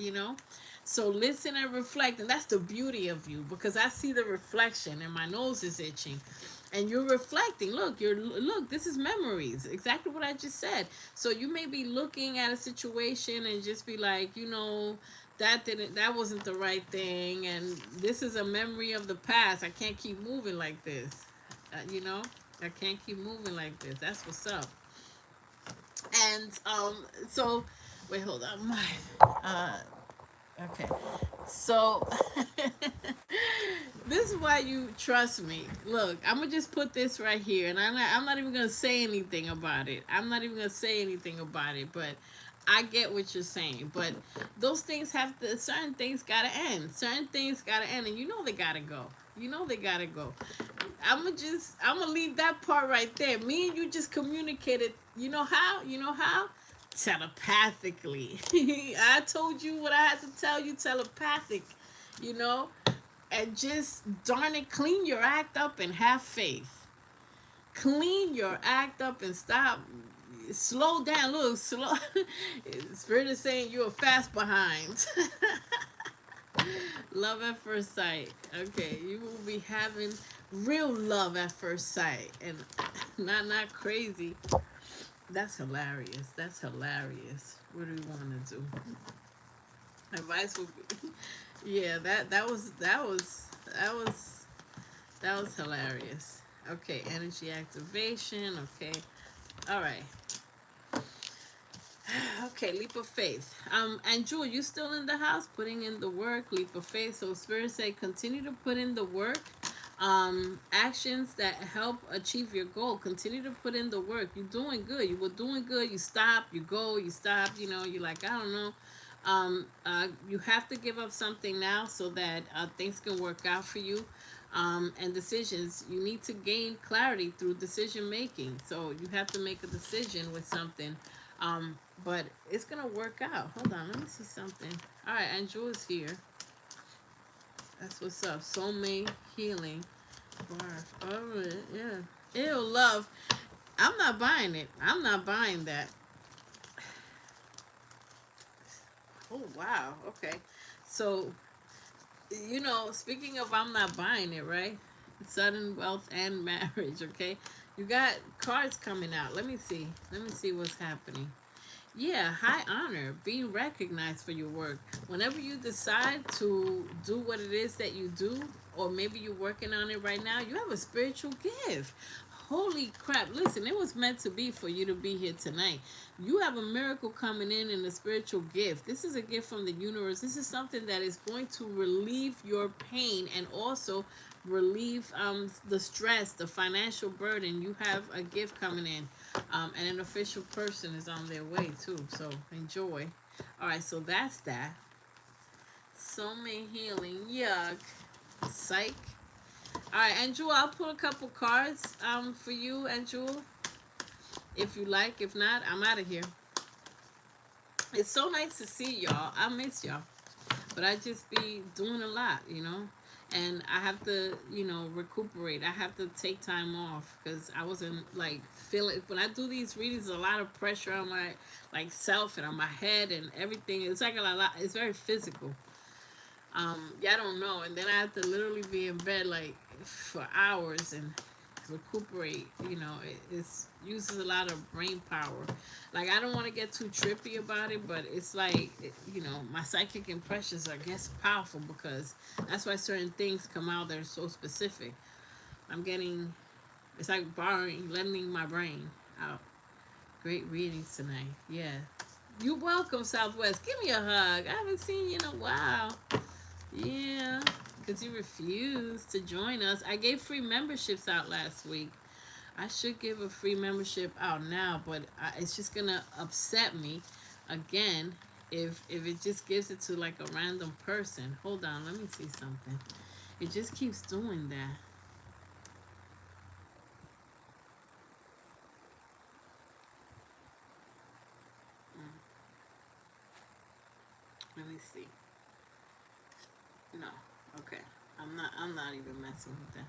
So listen and reflect, and that's the beauty of you because I see the reflection, and my nose is itching and you're reflecting. Look, this is memories, exactly what I just said. So you may be looking at a situation and just be like, that wasn't the right thing, and this is a memory of the past. I can't keep moving like this. you know I can't keep moving like this. That's what's up. And so wait, hold on. My okay. So this is why you trust me. Look, I'm gonna just put this right here, and I'm not even gonna say anything about it. But I get what you're saying. But those things certain things gotta end. And they gotta go. They gotta go. I'm gonna leave that part right there. Me and you just communicated. You know how? Telepathically. I told you what I had to tell you telepathic, you know, and just darn it, clean your act up and have faith. Clean your act up and stop. Slow down, look, slow. Spirit is saying you're fast behind. Love at first sight. Okay, you will be having real love at first sight, and not crazy. That's hilarious. What do we want to do? Advice would be, yeah. That was hilarious. Okay, energy activation. Okay, all right. Okay, leap of faith. And Jewel, you still in the house, putting in the work. Leap of faith. So Spirit say, continue to put in the work. Actions that help achieve your goal. Continue to put in the work. You're doing good. You were doing good. You stop. You go. You stop. You're like, I don't know. You have to give up something now so that things can work out for you. And decisions. You need to gain clarity through decision making. So you have to make a decision with something. But it's gonna work out. Hold on, let me see something. All right, Angel is here. That's what's up. Soulmate healing. Barf. All right, yeah. Ew, love. I'm not buying it. I'm not buying that. Oh wow. Okay. So, speaking of I'm not buying it, right? Sudden wealth and marriage. Okay. You got cards coming out. Let me see. What's happening. Yeah, high honor, being recognized for your work. Whenever you decide to do what it is that you do, or maybe you're working on it right now, you have a spiritual gift. Holy crap. Listen, it was meant to be for you to be here tonight. You have a miracle coming in a spiritual gift. This is a gift from the universe. This is something that is going to relieve your pain and also relieve the stress, the financial burden. You have a gift coming in. And an official person is on their way too. So enjoy. All right, so that's that. Soulmate healing. Yuck. Psych. All right, Andrew, I'll pull a couple cards for you, Andrew, if you like. If not, I'm out of here. It's so nice to see y'all. I miss y'all, but I just be doing a lot, and I have to, recuperate. I have to take time off because I wasn't like feeling. When I do these readings, a lot of pressure on my self and on my head and everything. It's like a lot. It's very physical. I don't know. And then I have to literally be in bed for hours and recuperate. It uses a lot of brain power. I don't want to get too trippy about it, but it's my psychic impressions are, I guess, powerful because that's why certain things come out that are so specific. It's like lending my brain out. Great readings tonight. Yeah. You're welcome, Southwest. Give me a hug. I haven't seen you in a while. Yeah, because you refused to join us. I gave free memberships out last week. I should give a free membership out now, but it's just gonna upset me again if it just gives it to like a random person. Hold on, let me see something. It just keeps doing that. Let me see. No, okay. I'm not even messing with that.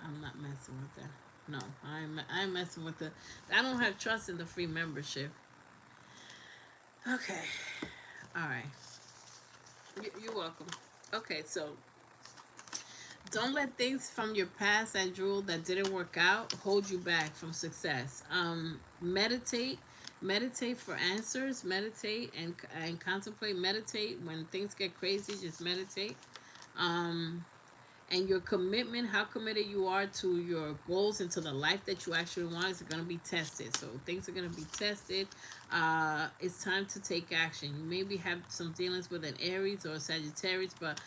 I'm not messing with that. No, I'm messing with the. I don't have trust in the free membership. Okay. All right. You're welcome. Okay, so don't let things from your past that drew that didn't work out hold you back from success. Meditate, meditate for answers. Meditate and contemplate. Meditate when things get crazy. Just meditate. Um, and your commitment, how committed you are to your goals and to the life that you actually want, is going to be tested. So things are going to be tested. It's time to take action. You maybe have some dealings with an Aries or a Sagittarius, but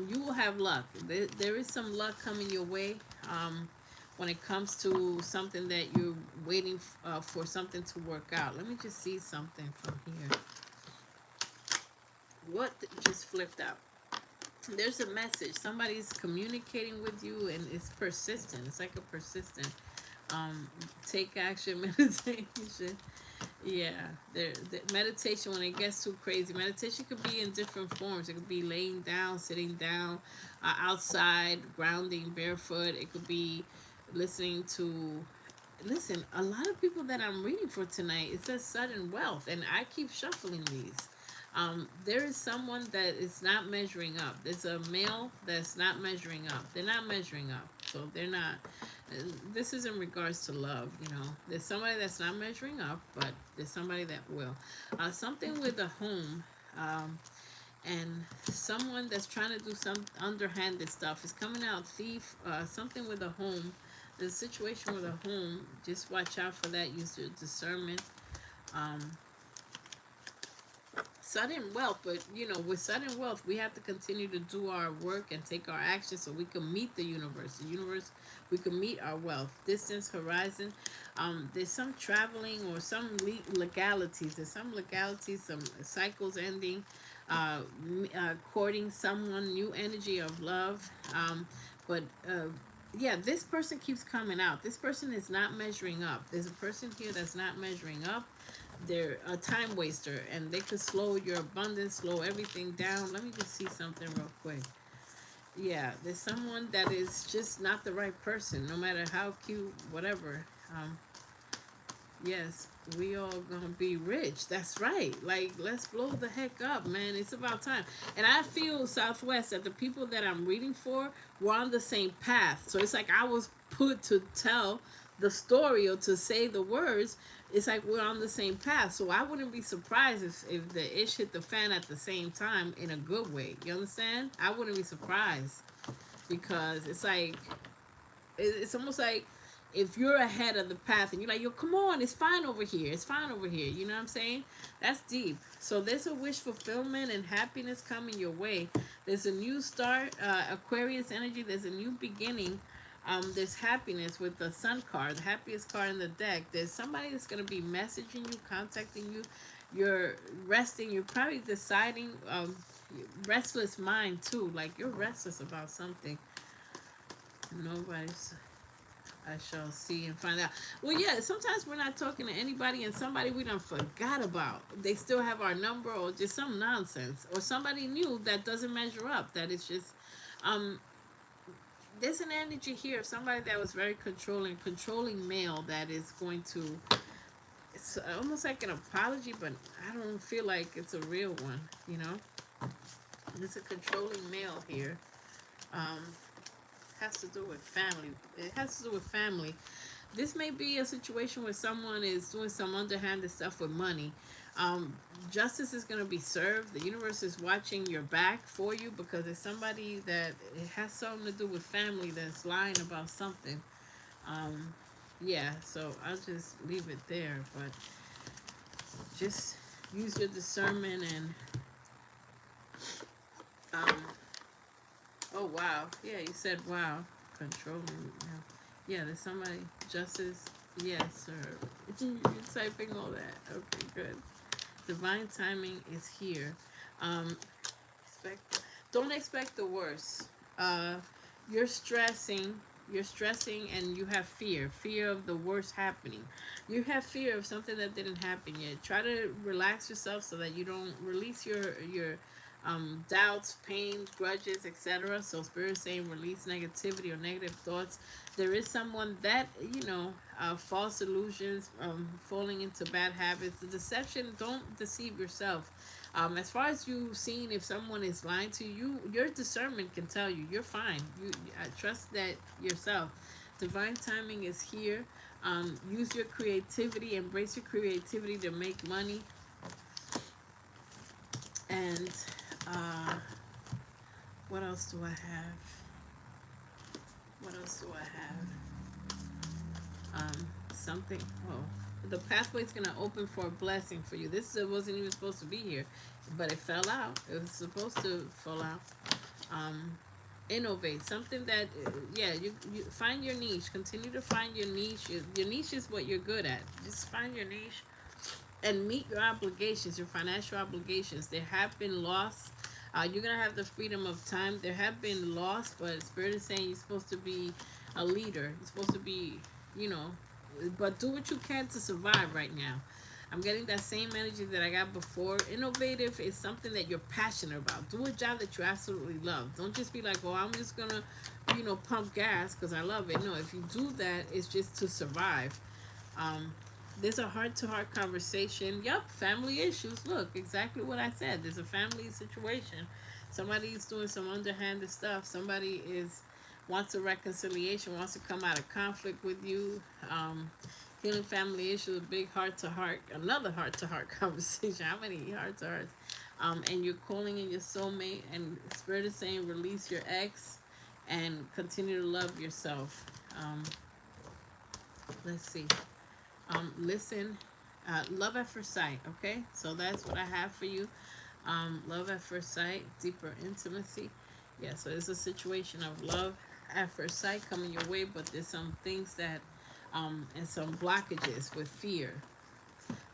you will have luck. There is some luck coming your way when it comes to something that you're waiting for something to work out. Let me just see something from here. What just flipped out? There's a message. Somebody's communicating with you, and it's persistent. It's like a persistent. Um, Take action, meditation. Yeah, the meditation, when it gets too crazy, meditation could be in different forms. It could be laying down, sitting down, outside, grounding, barefoot. It could be listening to. Listen, a lot of people that I'm reading for tonight, it says sudden wealth, and I keep shuffling these. There is someone that is not measuring up. There's a male that's not measuring up. They're not measuring up. So they're not. This is in regards to love, you know. There's somebody that's not measuring up, but there's somebody that will. Something with a home, and someone that's trying to do some underhanded stuff is coming out thief. Something with a home. The situation with a home. Just watch out for that. Use your discernment. Um, Sudden wealth, but you know, with sudden wealth, we have to continue to do our work and take our action so we can meet the universe. The universe, we can meet our wealth. Distance, horizon. There's some traveling or some legalities. There's some legalities, some cycles ending, courting someone, new energy of love. But yeah, this person keeps coming out. This person is not measuring up. There's a person here that's not measuring up. They're a time waster, and they could slow your abundance, slow everything down. Let me just see something real quick. Yeah, there's someone that is just not the right person, no matter how cute, whatever. Yes, we all gonna be rich. That's right. Like, let's blow the heck up, man. It's about time. And I feel, Southwest, that the people that I'm reading for were on the same path. So it's like I was put to tell the story or to say the words. It's like we're on the same path. So I wouldn't be surprised if the ish hit the fan at the same time in a good way. You understand? I wouldn't be surprised, because it's like, it's almost like if you're ahead of the path and you're like, yo, come on, it's fine over here. It's fine over here. You know what I'm saying? That's deep. So there's a wish fulfillment and happiness coming your way. There's a new start, Aquarius energy. There's a new beginning. There's happiness with the sun card, the happiest card in the deck. There's somebody that's going to be messaging you, contacting you. You're resting. You're probably deciding, restless mind too. Like, you're restless about something. Nobody's, I shall see and find out. Well, yeah, sometimes we're not talking to anybody, and somebody we done forgot about. They still have our number, or just some nonsense, or somebody new that doesn't measure up. That is just, there's an energy here of somebody that was very controlling male that is going to. It's almost like an apology, but I don't feel like it's a real one. You know, it's a controlling male here. Has to do with family. It has to do with family. This may be a situation where someone is doing some underhanded stuff with money. Justice is going to be served. The universe is watching your back for you, because it's somebody that it has something to do with family that's lying about something. Yeah, so I'll just leave it there. But just use your discernment and um oh wow, yeah, you said wow, controlling. Yeah, there's somebody, justice, yes, sir. You're typing all that. Okay, good. Divine timing is here. um don't expect the worst. uh you're stressing, and you have fear of the worst happening. You have fear of something that didn't happen yet. Try to relax yourself so that you don't release your doubts, pain, grudges, etc. So spirit is saying release negativity or negative thoughts. There is someone that, false illusions, falling into bad habits, the deception. Don't deceive yourself. As far as you seeing if someone is lying to you, your discernment can tell you you're fine. You trust that yourself. Divine timing is here. Use your creativity, embrace your creativity to make money. And uh, what else do I have? What else do I have? Something. Oh, the pathway is gonna open for a blessing for you. This wasn't even supposed to be here, but it fell out. It was supposed to fall out. Um, Innovate something that, yeah, you find your niche. Continue to find your niche. Your niche is what you're good at. Just find your niche and meet your obligations, your financial obligations. There have been loss. You're gonna have the freedom of time. There have been loss, but spirit is saying you're supposed to be a leader. You're supposed to be, you know, but do what you can to survive right now. I'm getting that same energy that I got before. Innovative is something that you're passionate about. Do a job that you absolutely love. Don't just be like, oh, I'm just gonna, pump gas because I love it. No, if you do that, it's just to survive. Um, there's a heart-to-heart conversation. Yup, family issues. Look, exactly what I said. There's a family situation. Somebody is doing some underhanded stuff. Somebody is wants a reconciliation, wants to come out of conflict with you. Healing family issues, a big heart-to-heart, another heart-to-heart conversation. How many heart-to-hearts? And you're calling in your soulmate, and Spirit is saying release your ex and continue to love yourself. Let's see. Listen, love at first sight. Okay, so that's what I have for you. Love at first sight, deeper intimacy. Yeah, so it's a situation of love at first sight coming your way, but there's some things that, and some blockages with fear.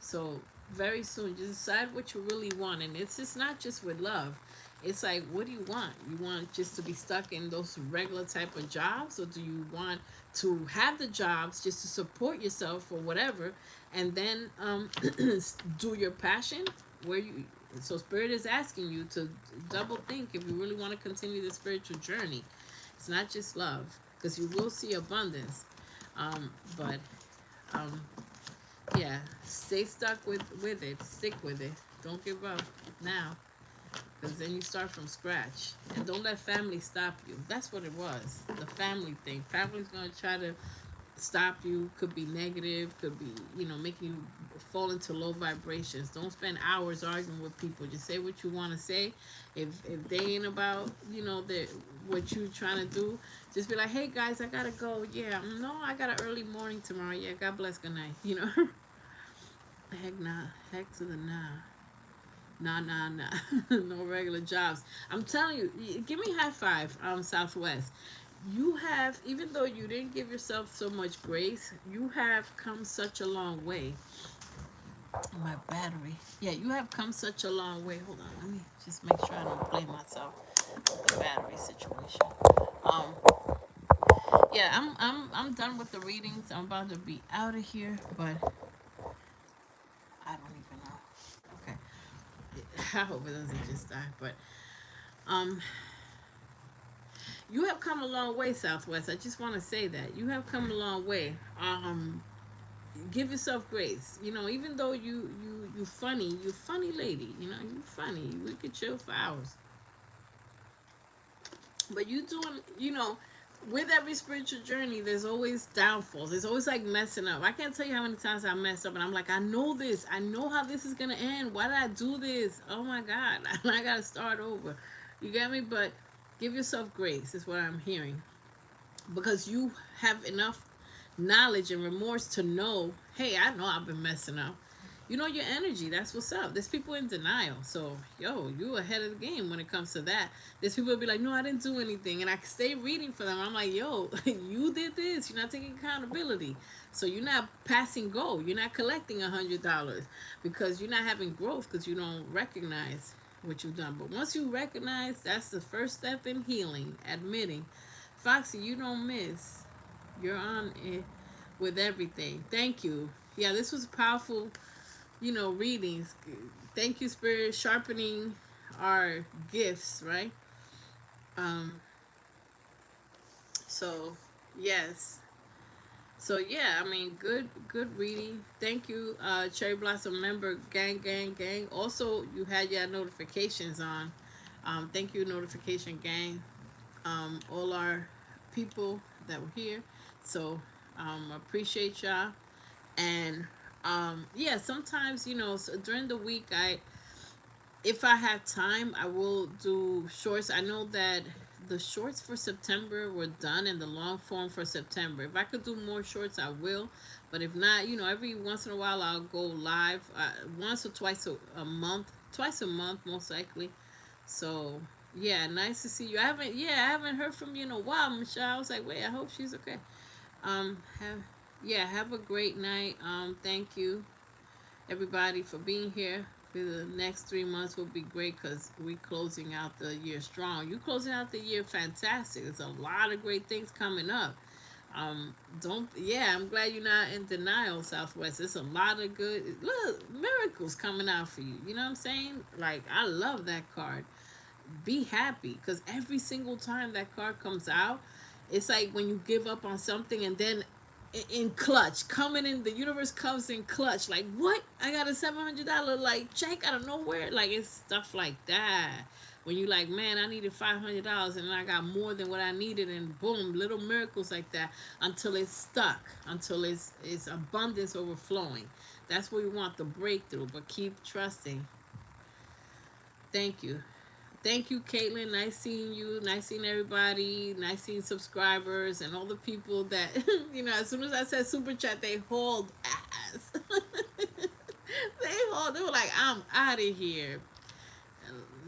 So very soon, just decide what you really want, and it's just not just with love. It's like, what do you want? You want just to be stuck in those regular type of jobs, or do you want to have the jobs just to support yourself or whatever, and then do your passion where you? So spirit is asking you to double think if you really want to continue the spiritual journey. It's not just love, because you will see abundance, but um, yeah, stay stuck with it. Stick with it. Don't give up now, because then you start from scratch. And don't let family stop you. That's what it was. The family thing. Family's gonna try to stop you. Could be negative. Could be, making you fall into low vibrations. Don't spend hours arguing with people. Just say what you want to say. If they ain't about, what you trying to do, just be like, hey guys, I gotta go. Yeah, no, I got an early morning tomorrow. Yeah, God bless. Good night. Heck nah. Heck to the nah. Nah. No regular jobs. I'm telling you, give me high five, Southwest. You have, even though you didn't give yourself so much grace, you have come such a long way. My battery. Yeah, you have come such a long way. Hold on, let me just make sure I don't blame myself with the battery situation. Um, yeah, I'm done with the readings. I'm about to be out of here, but I don't even know. Okay. I hope it doesn't just die. But um, you have come a long way, Southwest. I just want to say that you have come a long way. Give yourself grace. Even though you funny, you funny lady. You funny. We could chill for hours. But you doing, with every spiritual journey, there's always downfalls. There's always like messing up. I can't tell you how many times I messed up, and I'm like, I know this. I know how this is gonna end. Why did I do this? Oh my God, I gotta start over. You get me? But give yourself grace. Is what I'm hearing, because you have enough knowledge and remorse to know, hey, I know I've been messing up. you know your energy. That's what's up. There's people in denial. So, yo, you ahead of the game when it comes to that. There's people that be like, no, I didn't do anything. And I stay reading for them. I'm like, yo, you did this. You're not taking accountability. So you're not passing go. You're not collecting $100 because you're not having growth because you don't recognize what you've done. But once you recognize, that's the first step in healing, admitting. Foxy, you don't miss. You're on it with everything. Thank you. Yeah, this was powerful, readings. Thank you, Spirit, sharpening our gifts, right? Um, so yes. So yeah, I mean, good reading. Thank you, Cherry Blossom member, gang. Also, you had your notifications on. Thank you, notification gang. All our people that were here. So appreciate y'all. And yeah, sometimes so during the week, if I have time, I will do shorts. I know that the shorts for September were done and the long form for September. If I could do more shorts, I will. But if not, every once in a while I'll go live once or twice a month, twice a month most likely. So yeah, nice to see you. I haven't heard from you in a while, Michelle. I was like, wait, I hope she's okay. Have a great night. Thank you everybody for being here. For the next 3 months will be great because we're closing out the year strong. You closing out the year fantastic. There's a lot of great things coming up. I'm glad you're not in denial, Southwest. There's a lot of good miracles coming out for you. You know what I'm saying? Like, I love that card. Be happy because every single time that card comes out, it's like when you give up on something and then in clutch coming in, the universe comes in clutch. Like, what? I got a $700 like check out of nowhere. Like, it's stuff like that when you like, man, I needed $500 and I got more than what I needed, and boom, little miracles like that until it's stuck, until it's abundance overflowing. That's where we want the breakthrough. But keep trusting. Thank you. Thank you, Caitlin. Nice seeing you. Nice seeing everybody. Nice seeing subscribers and all the people that, as soon as I said super chat, they hauled ass. They were like, I'm out of here.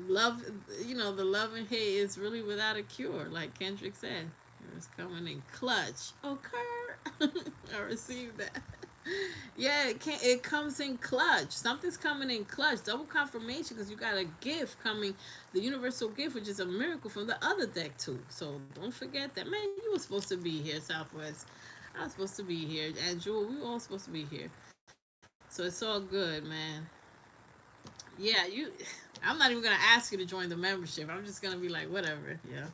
Love, the love and hate is really without a cure, like Kendrick said. It's coming in clutch. Okay. I received that. Yeah, it comes in clutch. Something's coming in clutch. Double confirmation because you got a gift coming, the universal gift, which is a miracle from the other deck too. So don't forget that. Man, you were supposed to be here, Southwest. I was supposed to be here. And Jewel, we were all supposed to be here. So it's all good, man. Yeah, I'm not even gonna ask you to join the membership. I'm just gonna be like, whatever, yeah.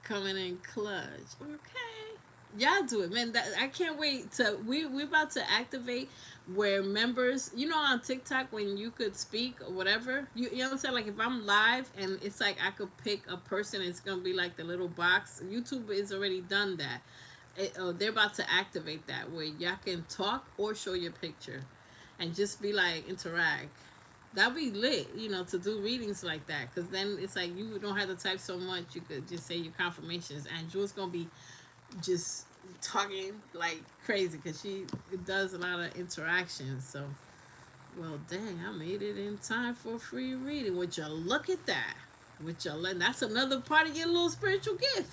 Coming in clutch. Okay. Y'all do it, man. I can't wait to we're about to activate where members, on TikTok when you could speak or whatever. You know what I'm saying? Like, if I'm live and it's like I could pick a person, it's gonna be like the little box. YouTube has already done that. They're about to activate that where y'all can talk or show your picture and just be like interact. That'd be lit, to do readings like that. Because then it's like you don't have to type so much. You could just say your confirmations. And Jewel's going to be just talking like crazy because she does a lot of interactions. So, well, dang, I made it in time for a free reading. Would you look at that? That's another part of your little spiritual gift.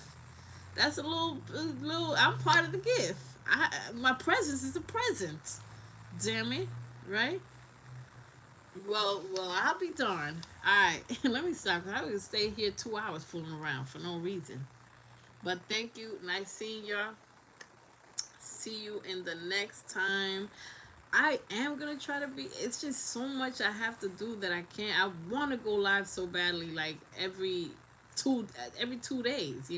That's a little, I'm part of the gift. My presence is a present. Damn it, right? Well, I'll be darned. All right, let me stop. I would stay here 2 hours fooling around for no reason. But thank you. Nice seeing y'all. See you in the next time. I am gonna try to be. It's just so much I have to do that I can't. I want to go live so badly, like every 2 days,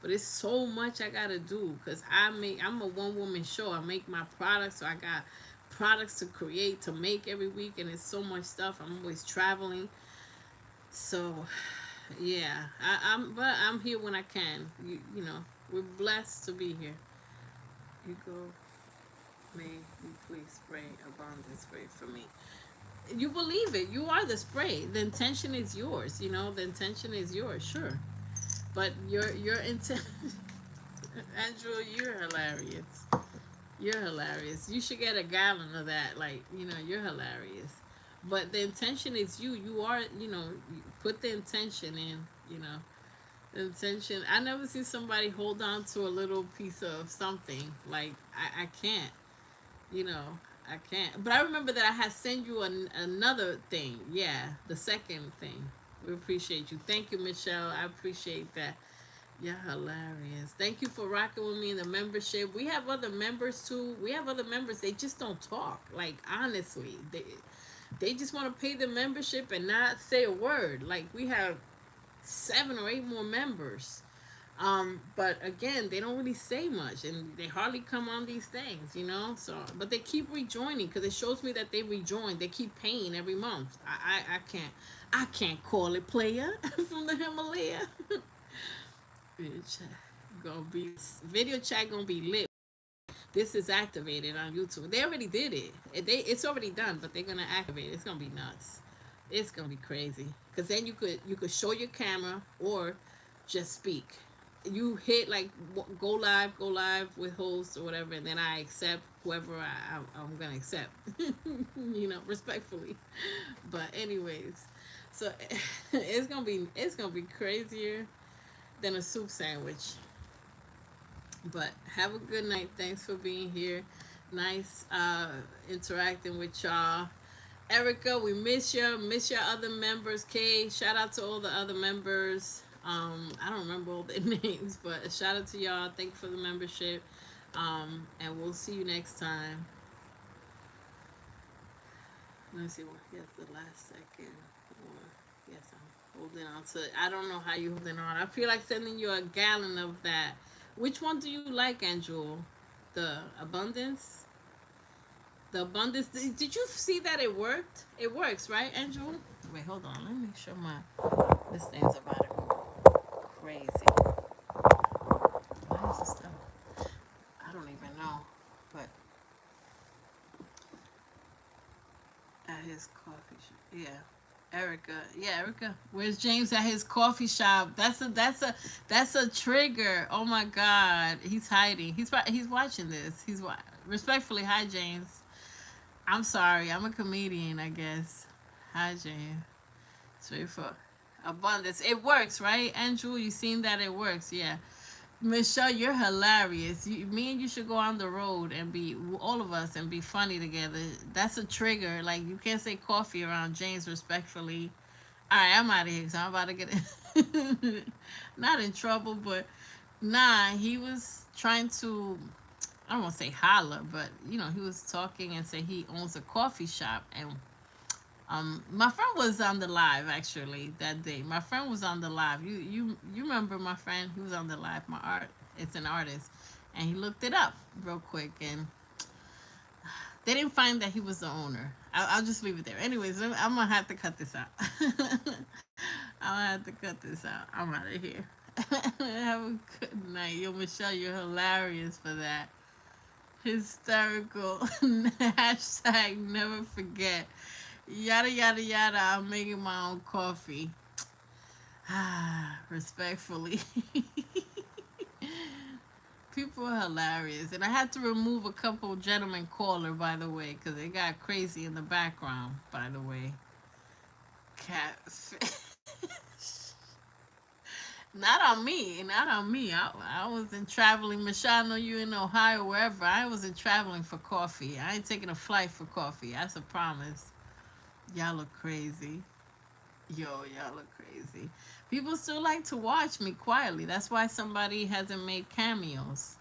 But it's so much I gotta do because I'm a one-woman show. I make my products, so I got products to create, to make every week, and it's so much stuff. I'm always traveling, so yeah. But I'm here when I can. We're blessed to be here. You go. May you please spray abundant spray for me. You believe it. You are the spray. The intention is yours. The intention is yours. Sure, but your intent. Andrew, you're hilarious. You're hilarious. You should get a gallon of that. Like, you're hilarious. But the intention is you. You are, you put the intention in, you know. The intention. I never see somebody hold on to a little piece of something. Like, I can't, you know. I can't. But I remember that I had sent you another thing. Yeah, the second thing. We appreciate you. Thank you, Michelle. I appreciate that. Yeah, hilarious. Thank you for rocking with me in the membership. We have other members too. We have other members. They just don't talk. Like, honestly, they just want to pay the membership and not say a word. Like, we have 7 or 8 more members. But again, they don't really say much, and they hardly come on these things. So, but they keep rejoining because it shows me that they rejoin. They keep paying every month. I can't call it player from the Himalaya. Video chat video chat gonna be lit. This is activated on YouTube. They already did it. It's already done, but they're gonna activate it. It's gonna be nuts. It's gonna be crazy. Cause then you could show your camera or just speak. You hit like go live with host or whatever, and then I accept whoever I'm gonna accept. Respectfully. But anyways, so it's gonna be crazier than a soup sandwich. But have a good night. Thanks for being here. Nice interacting with y'all. Erica, we miss you. Miss your other members. Kay, shout out to all the other members. I don't remember all their names, but shout out to y'all. Thank you for the membership. And we'll see you next time. Let me see what. Yes, the last second. Yes, I'm holding on to it. I don't know how you holding on. I feel like sending you a gallon of that. Which one do you like, Angel? The abundance? The abundance. Did you see that it worked? It works, right, Angel? Wait, hold on. Let me make sure this thing's about to go crazy. Why is this stuff? I don't even know. But at his coffee shop. Yeah. Erica, yeah, Erica. Where's James at his coffee shop? That's a trigger. Oh my God, he's hiding. He's watching this. Respectfully, hi James. I'm sorry. I'm a comedian, I guess. Hi James. Straight for abundance. It works, right, Andrew? You seen that it works? Yeah. Michelle, you're hilarious. Me and you should go on the road and be all of us and be funny together. That's a trigger. Like you can't say coffee around James respectfully. All right, I'm out of here because I'm about to get not in trouble, but nah, he was trying to. I don't want to say holler, but he was talking and say he owns a coffee shop, and my friend was on the live actually that day. My friend was on the live. You remember my friend? He was on the live. It's an artist, and he looked it up real quick, and they didn't find that he was the owner. I'll just leave it there. Anyways, I'm gonna have to cut this out. I'm gonna have to cut this out. I'm out of here. Have a good night. Yo, Michelle, you're hilarious for that. Hysterical. Hashtag never forget. Yada yada yada. I'm making my own coffee. Respectfully. People are hilarious. And I had to remove a couple gentlemen caller, by the way, because it got crazy in the background, by the way. Catfish. Not on me. Not on me. I wasn't traveling. Michelle, I know you in Ohio, wherever. I wasn't traveling for coffee. I ain't taking a flight for coffee. That's a promise. Y'all look crazy. Yo, y'all look crazy. People still like to watch me quietly. That's why somebody hasn't made cameos.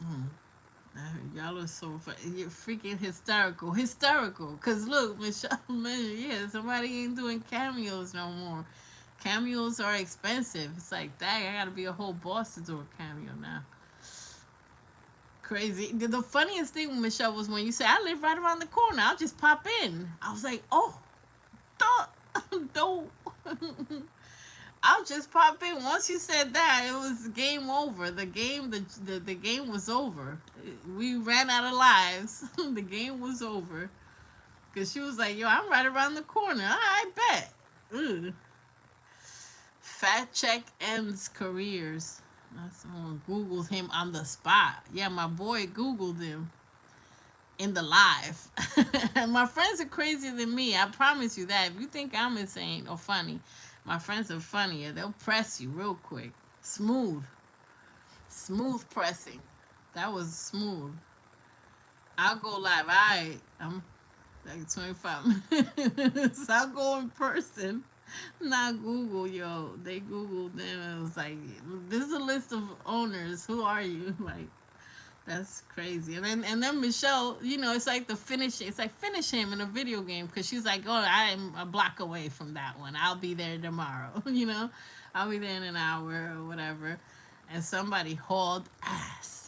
Mm. Y'all are so funny. You're freaking hysterical. Hysterical. Because look, Michelle, yeah, somebody ain't doing cameos no more. Cameos are expensive. It's like, dang, I gotta be a whole boss to do a cameo now. Crazy. The funniest thing, Michelle, was when you said, I live right around the corner. I'll just pop in. I was like, oh, don't. I'll just pop in. Once you said that, it was game over. The game was over. We ran out of lives. The game was over. Because she was like, yo, I'm right around the corner. I bet. Ugh. Fat check ends careers. Someone Googled him on the spot. Yeah, my boy Googled him in the live. My friends are crazier than me. I promise you that. If you think I'm insane or funny, my friends are funnier. They'll press you real quick. Smooth. Smooth pressing. That was smooth. I'll go live. I'm like 25 minutes. I'll go in person. Not Google, yo. They Googled them and it was like, this is a list of owners. Who are you? Like, that's crazy. And then Michelle, it's like the finish. It's like finish him in a video game because she's like, oh, I'm a block away from that one. I'll be there tomorrow. I'll be there in an hour or whatever. And somebody hauled ass.